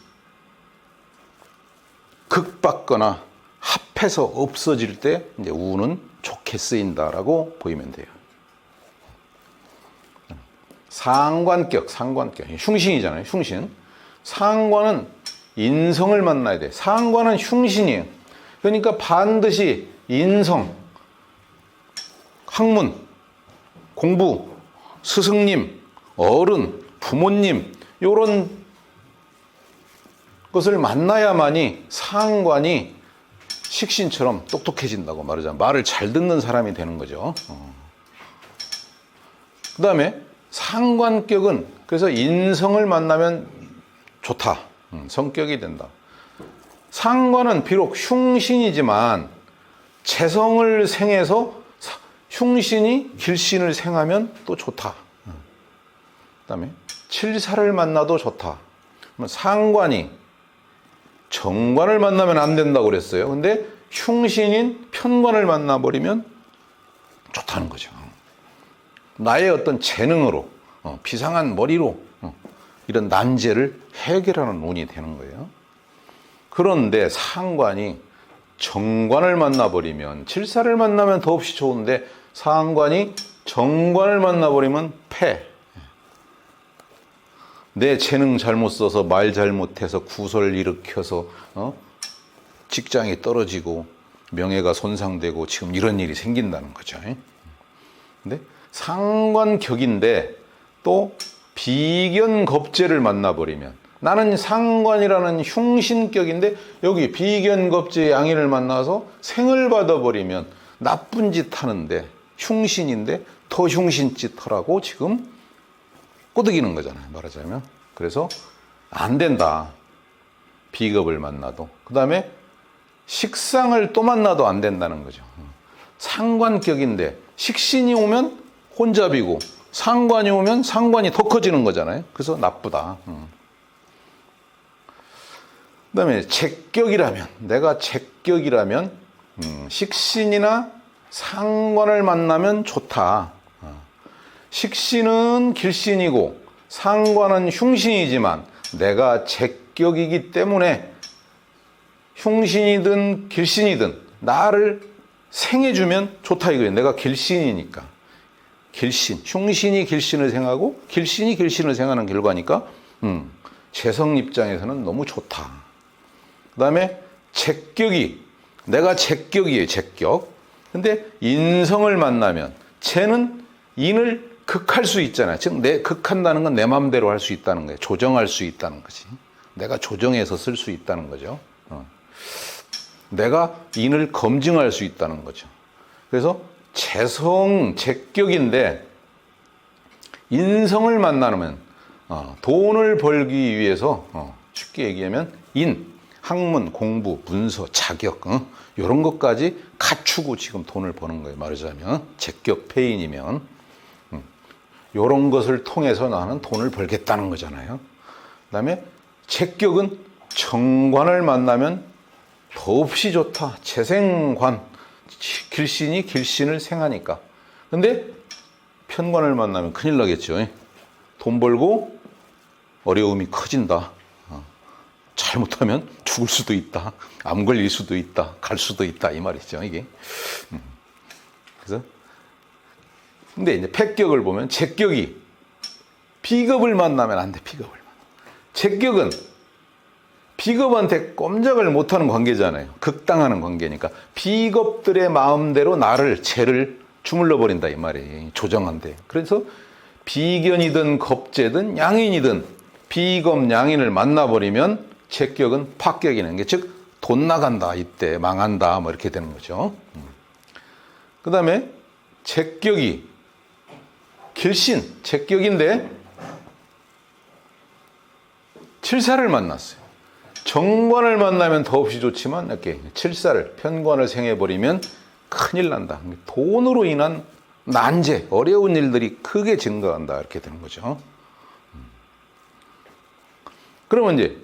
극받거나 합해서 없어질 때 이제 운은 좋게 쓰인다라고 보이면 돼요. 상관격, 흉신이잖아요. 흉신. 상관은 인성을 만나야 돼. 상관은 흉신이에요. 그러니까 반드시 인성, 학문, 공부, 스승님, 어른, 부모님 이런 것을 만나야만이 상관이 식신처럼 똑똑해진다고 말하자면 말을 잘 듣는 사람이 되는 거죠. 그 다음에 상관격은 그래서 인성을 만나면 좋다. 성격이 된다. 상관은 비록 흉신이지만 재성을 생해서 흉신이 길신을 생하면 또 좋다. 그 다음에 칠사를 만나도 좋다. 상관이 정관을 만나면 안 된다고 그랬어요. 근데 흉신인 편관을 만나버리면 좋다는 거죠. 나의 어떤 재능으로, 비상한 머리로 이런 난제를 해결하는 운이 되는 거예요. 그런데 상관이 정관을 만나버리면, 칠사를 만나면 더없이 좋은데 상관이 정관을 만나버리면 패. 내 재능 잘못 써서 말 잘못해서 구설 일으켜서 직장이 떨어지고 명예가 손상되고 지금 이런 일이 생긴다는 거죠. 근데 상관격인데 또 비견겁재를 만나버리면, 나는 상관이라는 흉신격인데 여기 비견겁재의 양인을 만나서 생을 받아버리면 나쁜 짓 하는데 흉신인데 더 흉신짓 하라고 지금 꼬드기는 거잖아요, 말하자면. 그래서 안 된다. 비겁을 만나도. 그 다음에 식상을 또 만나도 안 된다는 거죠. 상관격인데 식신이 오면 혼잡이고 상관이 오면 상관이 더 커지는 거잖아요. 그래서 나쁘다. 그 다음에 제격이라면, 내가 제격이라면 식신이나 상관을 만나면 좋다. 식신은 길신이고 상관은 흉신이지만 내가 제격이기 때문에 흉신이든 길신이든 나를 생해주면 좋다 이거예요. 내가 길신이니까. 길신, 흉신이 길신을 생하고 길신이 길신을 생하는 결과니까 재성 입장에서는 너무 좋다. 그 다음에 제격이, 내가 제격이에요. 제격. 근데 인성을 만나면 쟤는 인을 극할 수 있잖아요. 즉, 극한다는 건 내 마음대로 할 수 있다는 거예요. 조정할 수 있다는 거지. 내가 조정해서 쓸 수 있다는 거죠. 내가 인을 검증할 수 있다는 거죠. 그래서 재성, 제격인데 인성을 만나면 돈을 벌기 위해서 쉽게 얘기하면 인, 학문, 공부, 문서, 자격 이런 것까지 갖추고 지금 돈을 버는 거예요. 말하자면 제격 폐인이면 이런 것을 통해서 나는 돈을 벌겠다는 거잖아요. 그 다음에 제격은 정관을 만나면 더없이 좋다. 재생관, 길신이 길신을 생하니까. 근데 편관을 만나면 큰일 나겠죠. 돈 벌고 어려움이 커진다. 잘못하면 죽을 수도 있다. 암 걸릴 수도 있다. 갈 수도 있다. 이 말이죠, 이게. 그래서 근데 이제 패격을 보면 제격이 비겁을 만나면 안 돼. 비겁을 만나. 제격은 비겁한테 꼼짝을 못하는 관계잖아요. 극당하는 관계니까 비겁들의 마음대로 나를 죄를 주물러 버린다 이 말이 조정한대. 그래서 비견이든 겁재든 양인이든 비겁 양인을 만나버리면 제격은 파격이라는 게, 즉 돈 나간다, 이때 망한다, 뭐 이렇게 되는 거죠. 그 다음에 제격이 길신, 제격인데 칠사를 만났어요. 정관을 만나면 더없이 좋지만 이렇게 칠사를, 편관을 생해버리면 큰일 난다. 돈으로 인한 난제, 어려운 일들이 크게 증가한다, 이렇게 되는 거죠. 그러면 이제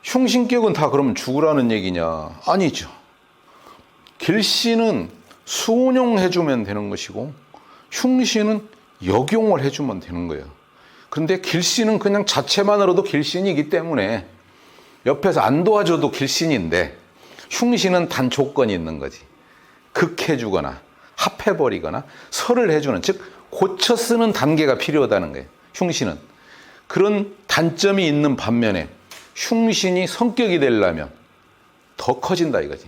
흉신격은 다 그러면 죽으라는 얘기냐? 아니죠. 길신은 순용해주면 되는 것이고 흉신은 역용을 해주면 되는 거예요. 그런데 길신은 그냥 자체만으로도 길신이기 때문에 옆에서 안 도와줘도 길신인데, 흉신은 단 조건이 있는 거지. 극해주거나 합해버리거나 설을 해주는, 즉 고쳐 쓰는 단계가 필요하다는 거예요. 흉신은 그런 단점이 있는 반면에 흉신이 성격이 되려면 더 커진다 이거지.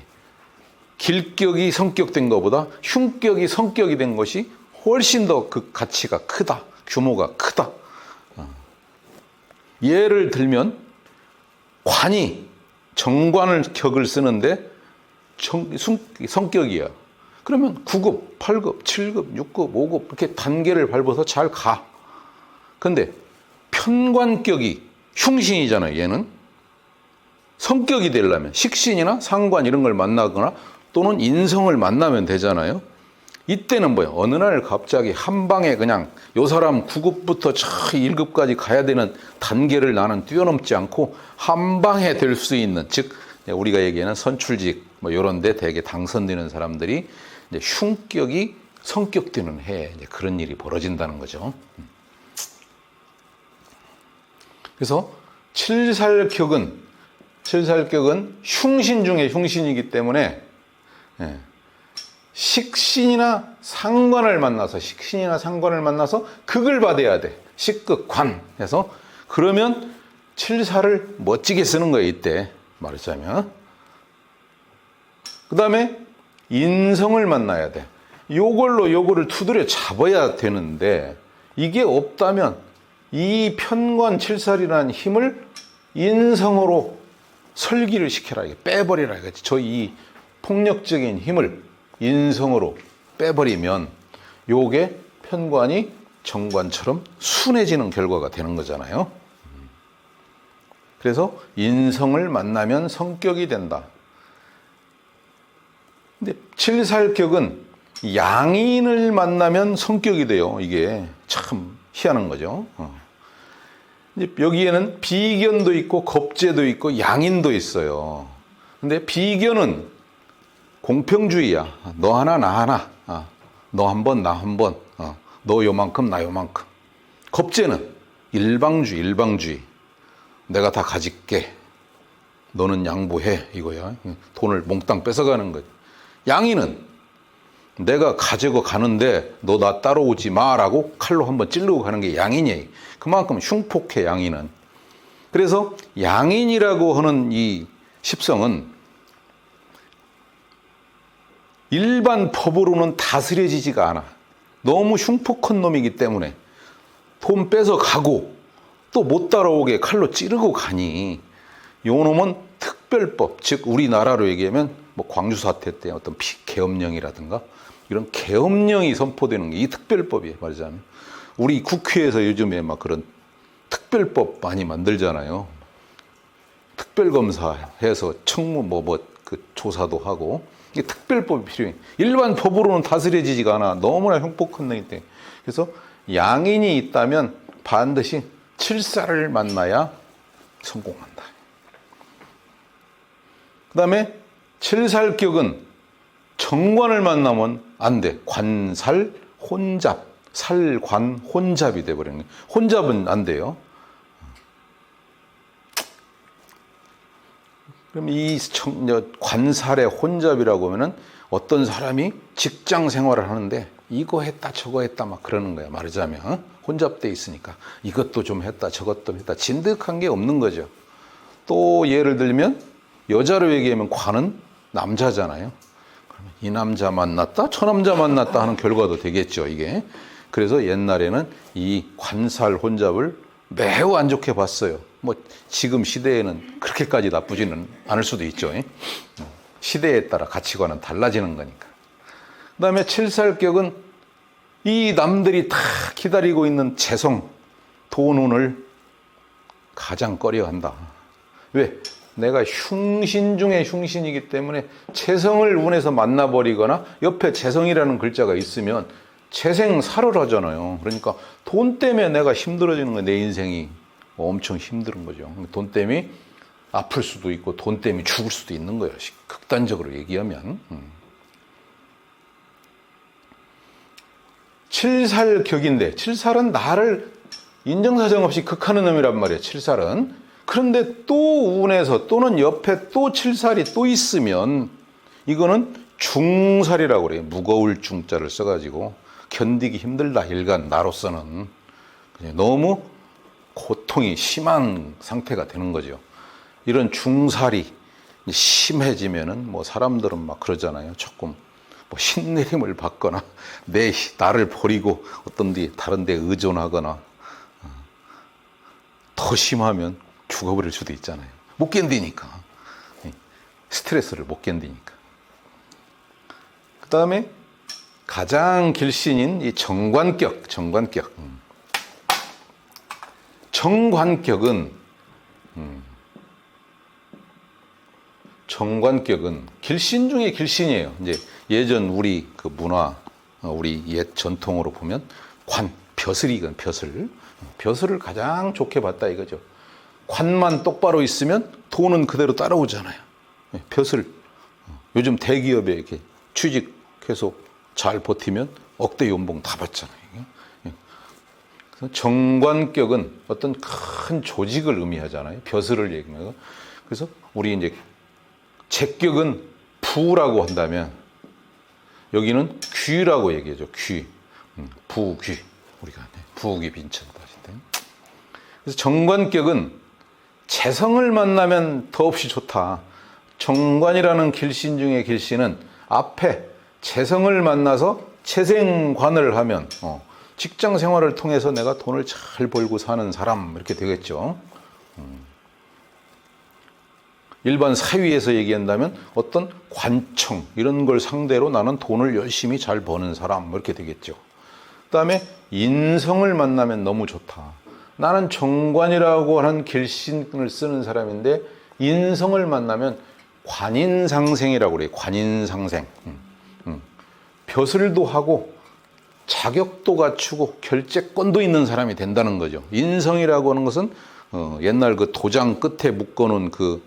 길격이 성격된 것보다 흉격이 성격이 된 것이 훨씬 더 그 가치가 크다, 규모가 크다. 예를 들면 관이 정관을 격을 쓰는데 성격이야. 그러면 9급, 8급, 7급, 6급, 5급 이렇게 단계를 밟아서 잘 가. 근데 편관격이 흉신이잖아요. 얘는 성격이 되려면 식신이나 상관 이런 걸 만나거나 또는 인성을 만나면 되잖아요. 이때는 뭐예요? 어느 날 갑자기 한 방에 그냥 요 사람 9급부터 저 1급까지 가야 되는 단계를 나는 뛰어넘지 않고 한 방에 될 수 있는, 즉 우리가 얘기하는 선출직 뭐 이런 데 대개 당선되는 사람들이 이제 흉격이 성격되는 해에 이제 그런 일이 벌어진다는 거죠. 그래서 칠살격은 흉신 중에 흉신이기 때문에 식신이나 상관을 만나서 극을 받아야 돼. 식극관 해서, 그러면 칠사를 멋지게 쓰는 거예요. 이때 말하자면. 그 다음에 인성을 만나야 돼. 요거를 두드려 잡아야 되는데, 이게 없다면 이 편관 칠살이라는 힘을 인성으로 설기를 시켜라, 빼버리라 이거지. 저 이 폭력적인 힘을 인성으로 빼버리면 요게 편관이 정관처럼 순해지는 결과가 되는 거잖아요. 그래서 인성을 만나면 성격이 된다. 근데 칠살격은 양인을 만나면 성격이 돼요. 이게 참 희한한 거죠. 여기에는 비견도 있고 겁재도 있고 양인도 있어요. 근데 비견은 공평주의야. 너 하나 나 하나. 너 한 번 나 한 번. 너 요만큼 나 요만큼. 겁재는 일방주의. 내가 다 가질게. 너는 양보해 이거야. 돈을 몽땅 뺏어가는 거지. 양인은 내가 가지고 가는데 너 나 따라오지 마라고 칼로 한번 찌르고 가는 게 양인이에요. 그만큼 흉폭해 양인은. 그래서 양인이라고 하는 이 십성은 일반 법으로는 다스려지지가 않아. 너무 흉폭한 놈이기 때문에 돈 뺏어 가고 또 못 따라오게 칼로 찌르고 가니, 요 놈은 특별법, 즉 우리나라로 얘기하면 뭐 광주 사태 때 어떤 계엄령이라든가 이런 계엄령이 선포되는 게 이 특별법이에요. 말하자면 우리 국회에서 요즘에 막 그런 특별법 많이 만들잖아요. 특별검사해서 청무 그 조사도 하고, 이게 특별법이 필요해. 일반 법으로는 다스려지지가 않아. 너무나 흉폭한 놈이기 때문에. 그래서 양인이 있다면 반드시 칠사를 만나야 성공한다. 그 다음에 칠살격은 정관을 만나면 안 돼. 관살, 혼잡, 살관, 혼잡이 돼버리는 거예요. 혼잡은 안 돼요. 그럼 이 관살의 혼잡이라고 하면은 어떤 사람이 직장 생활을 하는데 이거 했다 저거 했다 막 그러는 거야. 말하자면 혼잡돼 있으니까 이것도 좀 했다 저것도 했다, 진득한 게 없는 거죠. 또 예를 들면 여자로 얘기하면 관은 남자잖아요. 그러면 이 남자 만났다, 저 남자 만났다 하는 결과도 되겠죠, 이게. 그래서 옛날에는 이 관살 혼잡을 매우 안 좋게 봤어요. 뭐 지금 시대에는 그렇게까지 나쁘지는 않을 수도 있죠. 시대에 따라 가치관은 달라지는 거니까. 그다음에 칠살격은 이 남들이 다 기다리고 있는 재성, 돈운을 가장 꺼려한다. 왜? 내가 흉신 중에 흉신이기 때문에 재성을 운에서 만나버리거나 옆에 재성이라는 글자가 있으면 재생살을 하잖아요. 그러니까 돈 때문에 내가 힘들어지는 거예요. 내 인생이 엄청 힘든 거죠. 돈 때문에 아플 수도 있고 돈 때문에 죽을 수도 있는 거예요. 극단적으로 얘기하면. 칠살격인데, 칠살은 나를 인정사정 없이 극하는 놈이란 말이에요. 칠살은. 그런데 또 운에서 또는 옆에 또 칠살이 또 있으면 이거는 중살이라고 그래요. 무거울 중자를 써가지고 견디기 힘들다. 일간 나로서는 너무 고통이 심한 상태가 되는 거죠. 이런 중살이 심해지면은 뭐 사람들은 막 그러잖아요. 조금 뭐 신내림을 받거나 나를 버리고 어떤 데 다른 데 의존하거나 더 심하면 죽어버릴 수도 있잖아요. 못 견디니까. 스트레스를 못 견디니까. 그 다음에 가장 길신인 이 정관격. 정관격은 길신 중에 길신이에요. 이제 예전 우리 그 문화, 우리 옛 전통으로 보면 벼슬이건 벼슬을 가장 좋게 봤다 이거죠. 관만 똑바로 있으면 돈은 그대로 따라오잖아요. 벼슬. 요즘 대기업에 이렇게 취직해서 잘 버티면 억대 연봉 다 받잖아요. 정관격은 어떤 큰 조직을 의미하잖아요. 벼슬을 얘기하면. 그래서 우리 이제 제격은 부라고 한다면 여기는 귀라고 얘기하죠. 귀. 부귀. 우리가 부귀 빈천다. 그래서 정관격은 재성을 만나면 더없이 좋다. 정관이라는 길신 중에 길신은 앞에 재성을 만나서 재생관을 하면 직장 생활을 통해서 내가 돈을 잘 벌고 사는 사람 이렇게 되겠죠. 일반 사위에서 얘기한다면 어떤 관청 이런 걸 상대로 나는 돈을 열심히 잘 버는 사람 이렇게 되겠죠. 그다음에 인성을 만나면 너무 좋다. 나는 정관이라고 하는 길신을 쓰는 사람인데 인성을 만나면 관인상생이라고 그래요. 관인상생. 벼슬도 하고 자격도 갖추고 결재권도 있는 사람이 된다는 거죠. 인성이라고 하는 것은 옛날 그 도장 끝에 묶어놓은 그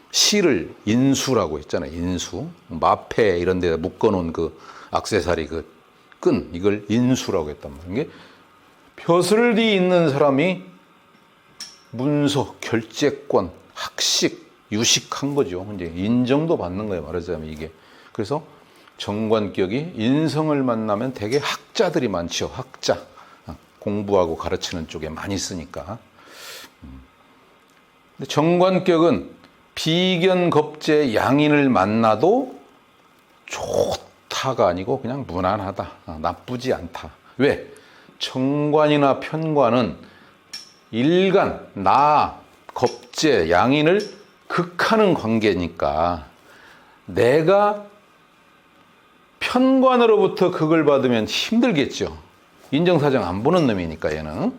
실을 인수라고 했잖아요. 인수. 마패 이런 데다 묶어놓은 그 액세서리 그 끈, 이걸 인수라고 했단 말이에요. 이게 벼슬이 있는 사람이 문서, 결재권, 학식, 유식한 거죠. 이제 인정도 받는 거예요. 말하자면 이게. 그래서 정관격이 인성을 만나면 되게 학자들이 많죠. 학자. 공부하고 가르치는 쪽에 많이 쓰니까. 근데 정관격은 비견겁재 양인을 만나도 좋다가 아니고 그냥 무난하다. 나쁘지 않다. 왜? 정관이나 편관은 일간, 나, 겁재, 양인을 극하는 관계니까 내가 편관으로부터 극을 받으면 힘들겠죠. 인정사정 안 보는 놈이니까 얘는.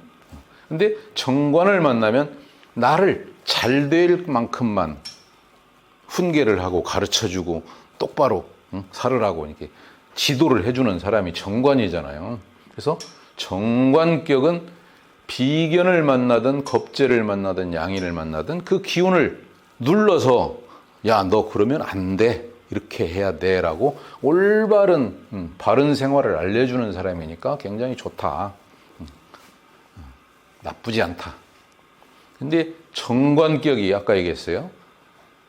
근데 정관을 만나면 나를 잘 될 만큼만 훈계를 하고 가르쳐주고 똑바로 살으라고 이렇게 지도를 해주는 사람이 정관이잖아요. 그래서 정관격은 비견을 만나든 겁재를 만나든 양인을 만나든 그 기운을 눌러서 야, 너 그러면 안 돼. 이렇게 해야 돼. 라고 올바른 바른 생활을 알려주는 사람이니까 굉장히 좋다. 나쁘지 않다. 근데 정관격이 아까 얘기했어요.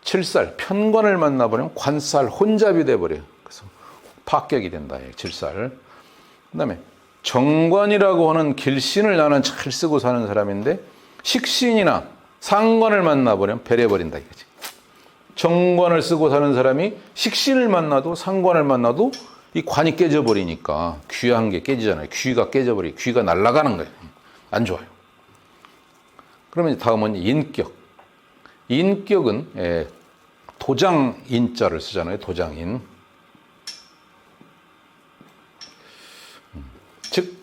칠살, 편관을 만나버리면 관살, 혼잡이 돼버려요. 그래서 파격이 된다. 칠살. 그 다음에 정관이라고 하는 길신을 나는 잘 쓰고 사는 사람인데 식신이나 상관을 만나버리면 배려버린다 이거지. 정관을 쓰고 사는 사람이 식신을 만나도 상관을 만나도 이 관이 깨져버리니까 귀한 게 깨지잖아요. 귀가 깨져버리고 귀가 날아가는 거예요. 안 좋아요. 그러면 다음은 인격. 인격은 도장인자를 쓰잖아요. 도장인. 즉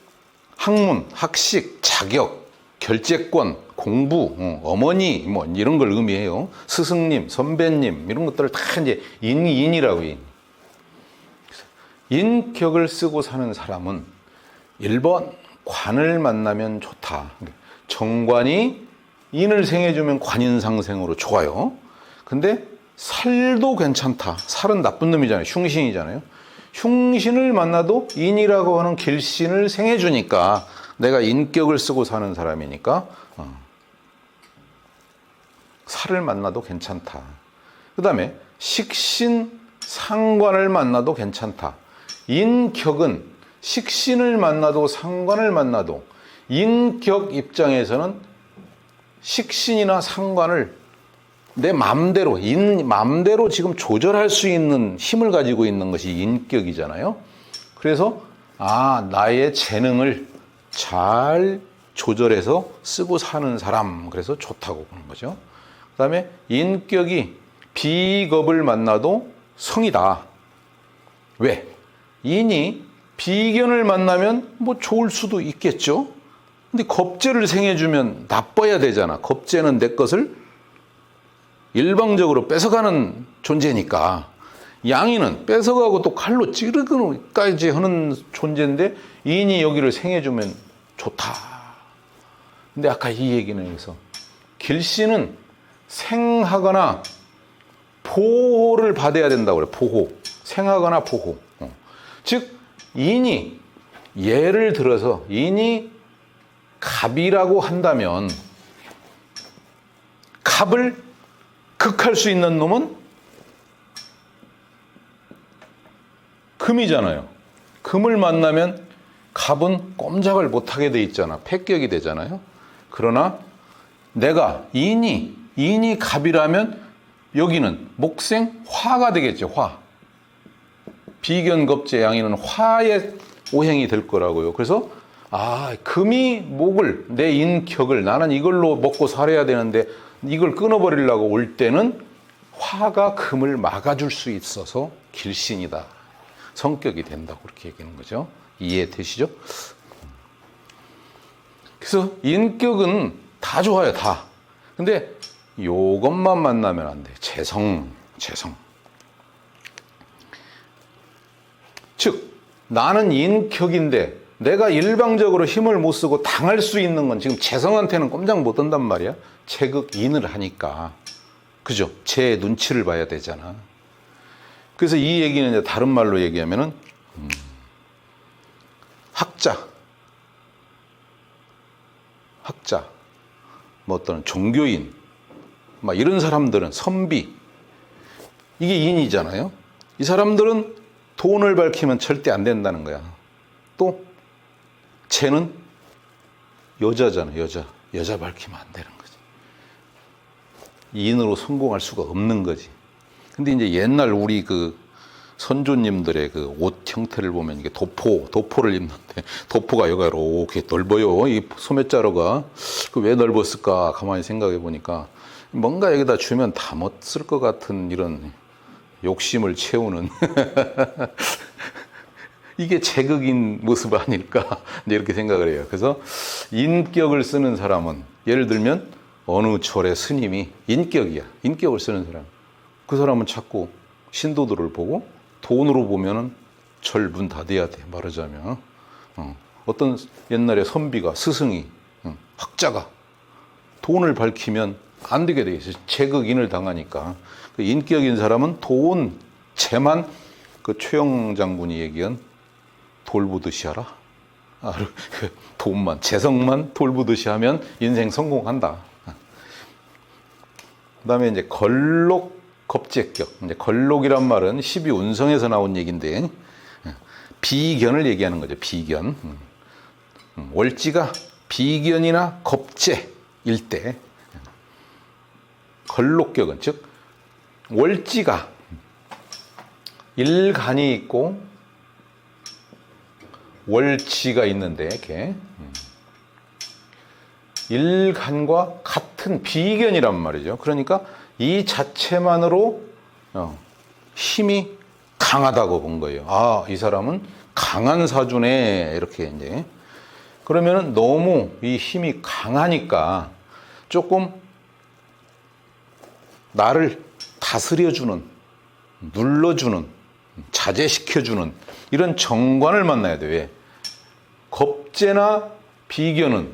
학문, 학식, 자격, 결재권, 공부, 어머니 뭐 이런 걸 의미해요. 스승님, 선배님 이런 것들을 다 이제 인이라고 해요. 인격을 쓰고 사는 사람은 1번 관을 만나면 좋다. 정관이 인을 생해주면 관인상생으로 좋아요. 근데 살도 괜찮다. 살은 나쁜 놈이잖아요. 흉신이잖아요. 흉신을 만나도 인이라고 하는 길신을 생해주니까 내가 인격을 쓰고 사는 사람이니까 살을 만나도 괜찮다. 그 다음에 식신, 상관을 만나도 괜찮다. 인격은 식신을 만나도 상관을 만나도 인격 입장에서는 식신이나 상관을 내 맘대로, 맘대로 지금 조절할 수 있는 힘을 가지고 있는 것이 인격이잖아요. 그래서, 나의 재능을 잘 조절해서 쓰고 사는 사람, 그래서 좋다고 보는 거죠. 그 다음에 인격이 비겁을 만나도 성이다. 왜? 인이 비견을 만나면 뭐 좋을 수도 있겠죠. 근데 겁재를 생해주면 나빠야 되잖아. 겁재는 내 것을 일방적으로 뺏어가는 존재니까. 양이는 뺏어가고 또 칼로 찌르기까지 하는 존재인데 인이 여기를 생해주면 좋다. 근데 아까 이 얘기는 여기서 길씨는 생하거나 보호를 받아야 된다고 그래. 보호. 생하거나 보호. 즉 인이 예를 들어서 인이 갑이라고 한다면 갑을 극할 수 있는 놈은 금이잖아요. 금을 만나면 갑은 꼼짝을 못하게 돼 있잖아. 패격이 되잖아요. 그러나 내가 인이 갑이라면 여기는 목생 화가 되겠죠. 화. 비견겁재 양이는 화의 오행이 될 거라고요. 그래서 금이 목을, 내 인격을, 나는 이걸로 먹고 살아야 되는데 이걸 끊어버리려고 올 때는 화가 금을 막아줄 수 있어서 길신이다. 성격이 된다고 그렇게 얘기하는 거죠. 이해되시죠? 그래서 인격은 다 좋아요. 다. 근데 요것만 만나면 안 돼. 재성. 즉 나는 인격인데 내가 일방적으로 힘을 못 쓰고 당할 수 있는 건 지금 재성한테는 꼼짝 못 한단 말이야. 재극인을 하니까. 그죠? 제 눈치를 봐야 되잖아. 그래서 이 얘기는 이제 다른 말로 얘기하면은 학자, 뭐 어떤 종교인, 막 이런 사람들은 선비, 이게 인이잖아요. 이 사람들은 돈을 밝히면 절대 안 된다는 거야. 또 쟤는 여자잖아. 여자 밝히면 안 되는 거지. 인으로 성공할 수가 없는 거지. 근데 이제 옛날 우리 그 선조님들의 그 옷 형태를 보면 이게 도포를 입는데 도포가 여기가 이렇게 넓어요. 이 소매자루가 그 왜 넓었을까 가만히 생각해 보니까 뭔가 여기다 주면 다 못 쓸 것 같은 이런 욕심을 채우는 이게 제극인 모습 아닐까 이렇게 생각을 해요. 그래서 인격을 쓰는 사람은 예를 들면 어느 절의 스님이 인격을 쓰는 사람, 그 사람은 자꾸 신도들을 보고 돈으로 보면은 절 문 닫아야 돼. 말하자면 어떤 옛날에 선비가 스승이 학자가 돈을 밝히면 안 되게 돼 있어요. 제극인을 당하니까. 그 인격인 사람은 재만 그 최영 장군이 얘기한 돌보듯이 하라. 돈만, 재성만 돌보듯이 하면 인생 성공한다. 그 다음에 이제 걸록, 겁재격. 이제 걸록이란 말은 12운성에서 나온 얘기인데, 비견을 얘기하는 거죠. 비견. 월지가 비견이나 겁재일 때, 걸록격은 즉, 월지가 일간이 있고 월지가 있는데 이렇게 일간과 같은 비견이란 말이죠. 그러니까 이 자체만으로 힘이 강하다고 본 거예요. 아, 이 사람은 강한 사주네. 이렇게 이제. 그러면은 너무 이 힘이 강하니까 조금 나를 다스려주는, 눌러주는, 자제시켜주는 이런 정관을 만나야 돼. 왜? 겁재나 비견은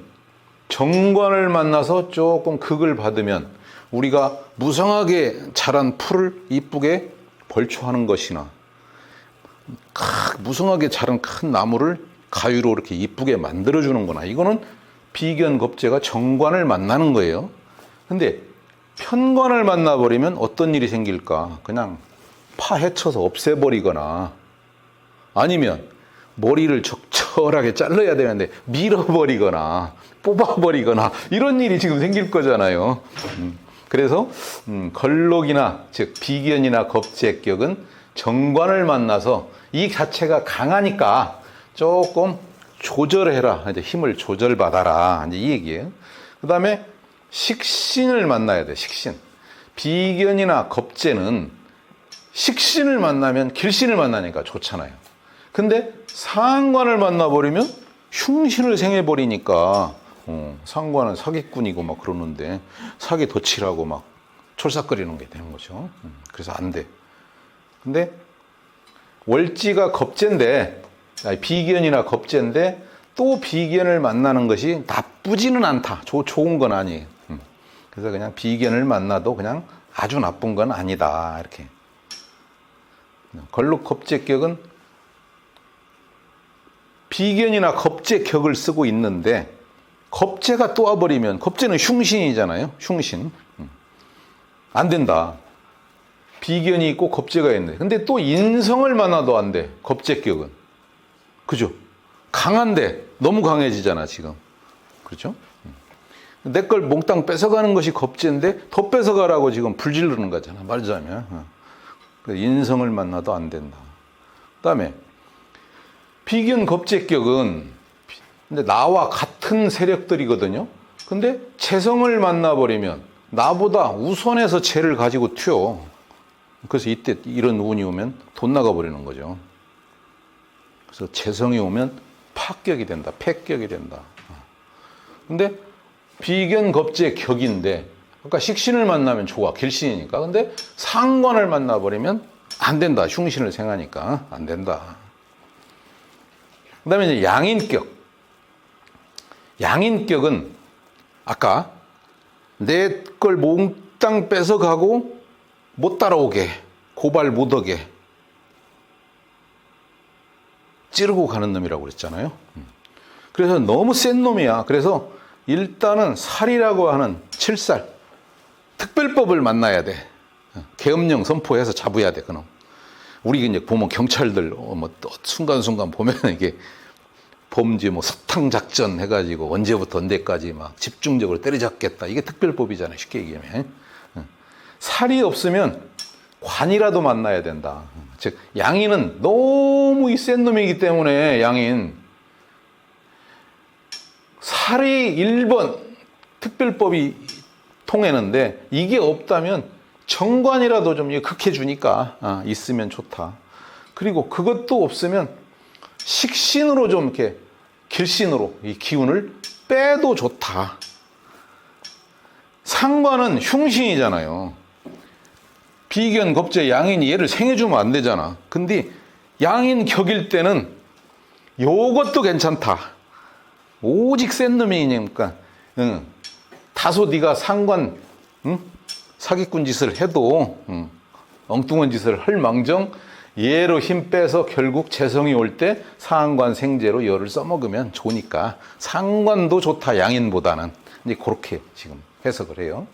정관을 만나서 조금 극을 받으면 우리가 무성하게 자란 풀을 이쁘게 벌초하는 것이나 무성하게 자란 큰 나무를 가위로 이렇게 이쁘게 만들어주는 거나 이거는 비견 겁재가 정관을 만나는 거예요. 근데 편관을 만나버리면 어떤 일이 생길까? 그냥 파헤쳐서 없애버리거나 아니면 머리를 적절하게 잘라야 되는데 밀어버리거나 뽑아버리거나 이런 일이 지금 생길 거잖아요. 그래서 걸록이나 즉 비견이나 겁재격은 정관을 만나서 이 자체가 강하니까 조금 조절해라. 이제 힘을 조절받아라. 이제 이 얘기예요. 그 다음에 식신을 만나야 돼. 식신. 비견이나 겁재는 식신을 만나면 길신을 만나니까 좋잖아요. 근데 상관을 만나버리면 흉신을 생해버리니까 상관은 사기꾼이고 막 그러는데 사기 덫이라고 막 촐싹거리는 게 되는 거죠. 그래서 안 돼. 근데 월지가 겁재인데 비견이나 겁재인데 또 비견을 만나는 것이 나쁘지는 않다. 좋은 건 아니에요. 그래서 그냥 비견을 만나도 그냥 아주 나쁜 건 아니다. 이렇게. 걸록 겁재격은 비견이나 겁재격을 쓰고 있는데 겁재가 또 와버리면 겁재는 흉신이잖아요. 흉신. 안 된다. 비견이 있고 겁재가 있는데 근데 또 인성을 만나도 안 돼. 겁재격은. 그죠? 강한데 너무 강해지잖아 지금. 그렇죠? 내 걸 몽땅 뺏어가는 것이 겁재인데 더 뺏어가라고 지금 불지르는 거잖아. 말하자면. 인성을 만나도 안 된다. 그 다음에 비견 겁재격은 근데 나와 같은 세력들이거든요. 근데 재성을 만나버리면 나보다 우선해서 재를 가지고 튀어. 그래서 이때 이런 운이 오면 돈 나가버리는 거죠. 그래서 재성이 오면 파격이 된다. 패격이 된다. 근데 비견 겁재 격인데 그러니까 식신을 만나면 좋아. 길신이니까. 근데 상관을 만나버리면 안 된다. 흉신을 생하니까 안 된다. 그 다음에 이제 양인격. 양인격은 아까 내 걸 몽땅 뺏어가고 못 따라오게 고발 못하게 찌르고 가는 놈이라고 그랬잖아요. 그래서 너무 센 놈이야. 그래서 일단은 살이라고 하는 7살 특별법을 만나야 돼. 계엄령 선포해서 잡아야 돼, 그놈. 우리 이제 보면 경찰들 뭐 순간순간 보면 이게 범죄 뭐 사탕 작전 해가지고 언제부터 언제까지 막 집중적으로 때려잡겠다. 이게 특별법이잖아요. 쉽게 얘기하면. 살이 없으면 관이라도 만나야 된다. 즉 양인은 너무 이 센 놈이기 때문에 양인 살이 1번 특별법이 통하는데 이게 없다면 정관이라도 좀 극해 주니까 있으면 좋다. 그리고 그것도 없으면 식신으로 좀 이렇게 길신으로 이 기운을 빼도 좋다. 상관은 흉신이잖아요. 비견, 겁재, 양인이 얘를 생해주면 안 되잖아. 근데 양인 격일 때는 요것도 괜찮다. 오직 센 놈이니까 다소 네가 상관 사기꾼 짓을 해도 엉뚱한 짓을 할 망정 얘로 힘 빼서 결국 재성이 올 때 상관 생재로 열을 써먹으면 좋으니까 상관도 좋다. 양인보다는. 이제 그렇게 지금 해석을 해요.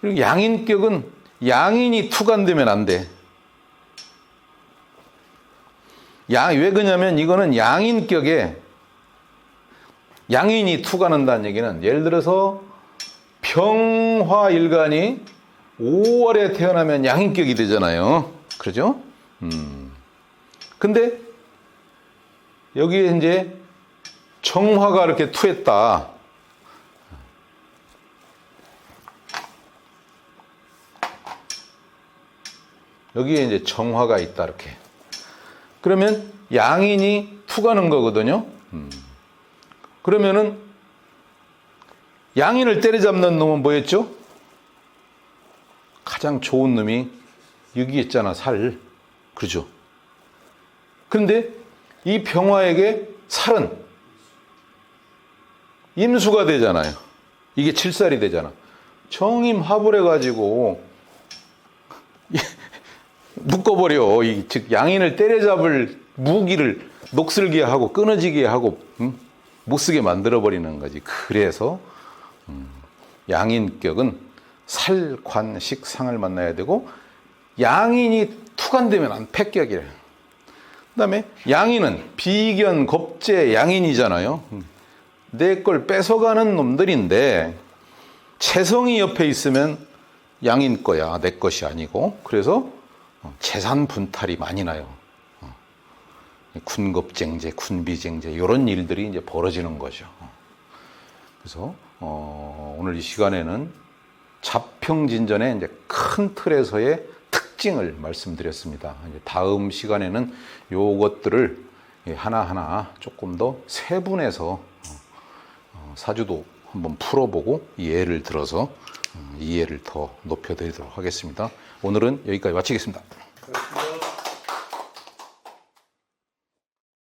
그리고 양인격은 양인이 투간되면 안 돼. 왜 그러냐면 이거는 양인격에 양인이 투가는다는 얘기는 예를 들어서 병화일간이 5월에 태어나면 양인격이 되잖아요. 그러죠? 근데 여기에 이제 정화가 이렇게 투했다. 여기에 이제 정화가 있다, 이렇게. 그러면 양인이 투가는 거거든요. 그러면은 양인을 때려잡는 놈은 뭐였죠? 가장 좋은 놈이 여기 있잖아, 살. 그러죠? 그런데 이 병화에게 살은 임수가 되잖아요. 이게 칠살이 되잖아. 정임합을 묶어버려. 즉 양인을 때려잡을 무기를 녹슬게 하고 끊어지게 하고 못 쓰게 만들어버리는 거지. 그래서 양인격은 살관식 상을 만나야 되고, 양인이 투간되면 안 패격이래. 그 다음에 양인은 비견, 겁재, 양인이잖아요. 내 걸 뺏어가는 놈들인데 재성이 옆에 있으면 양인 거야, 내 것이 아니고. 그래서 재산 분탈이 많이 나요. 군겁쟁제, 군비쟁제 이런 일들이 이제 벌어지는 거죠. 그래서 오늘 이 시간에는 자평진전의 이제 큰 틀에서의 특징을 말씀드렸습니다. 이제 다음 시간에는 요것들을 하나하나 조금 더 세분해서 사주도 한번 풀어보고 예를 들어서 이해를 더 높여드리도록 하겠습니다. 오늘은 여기까지 마치겠습니다. 그렇습니다.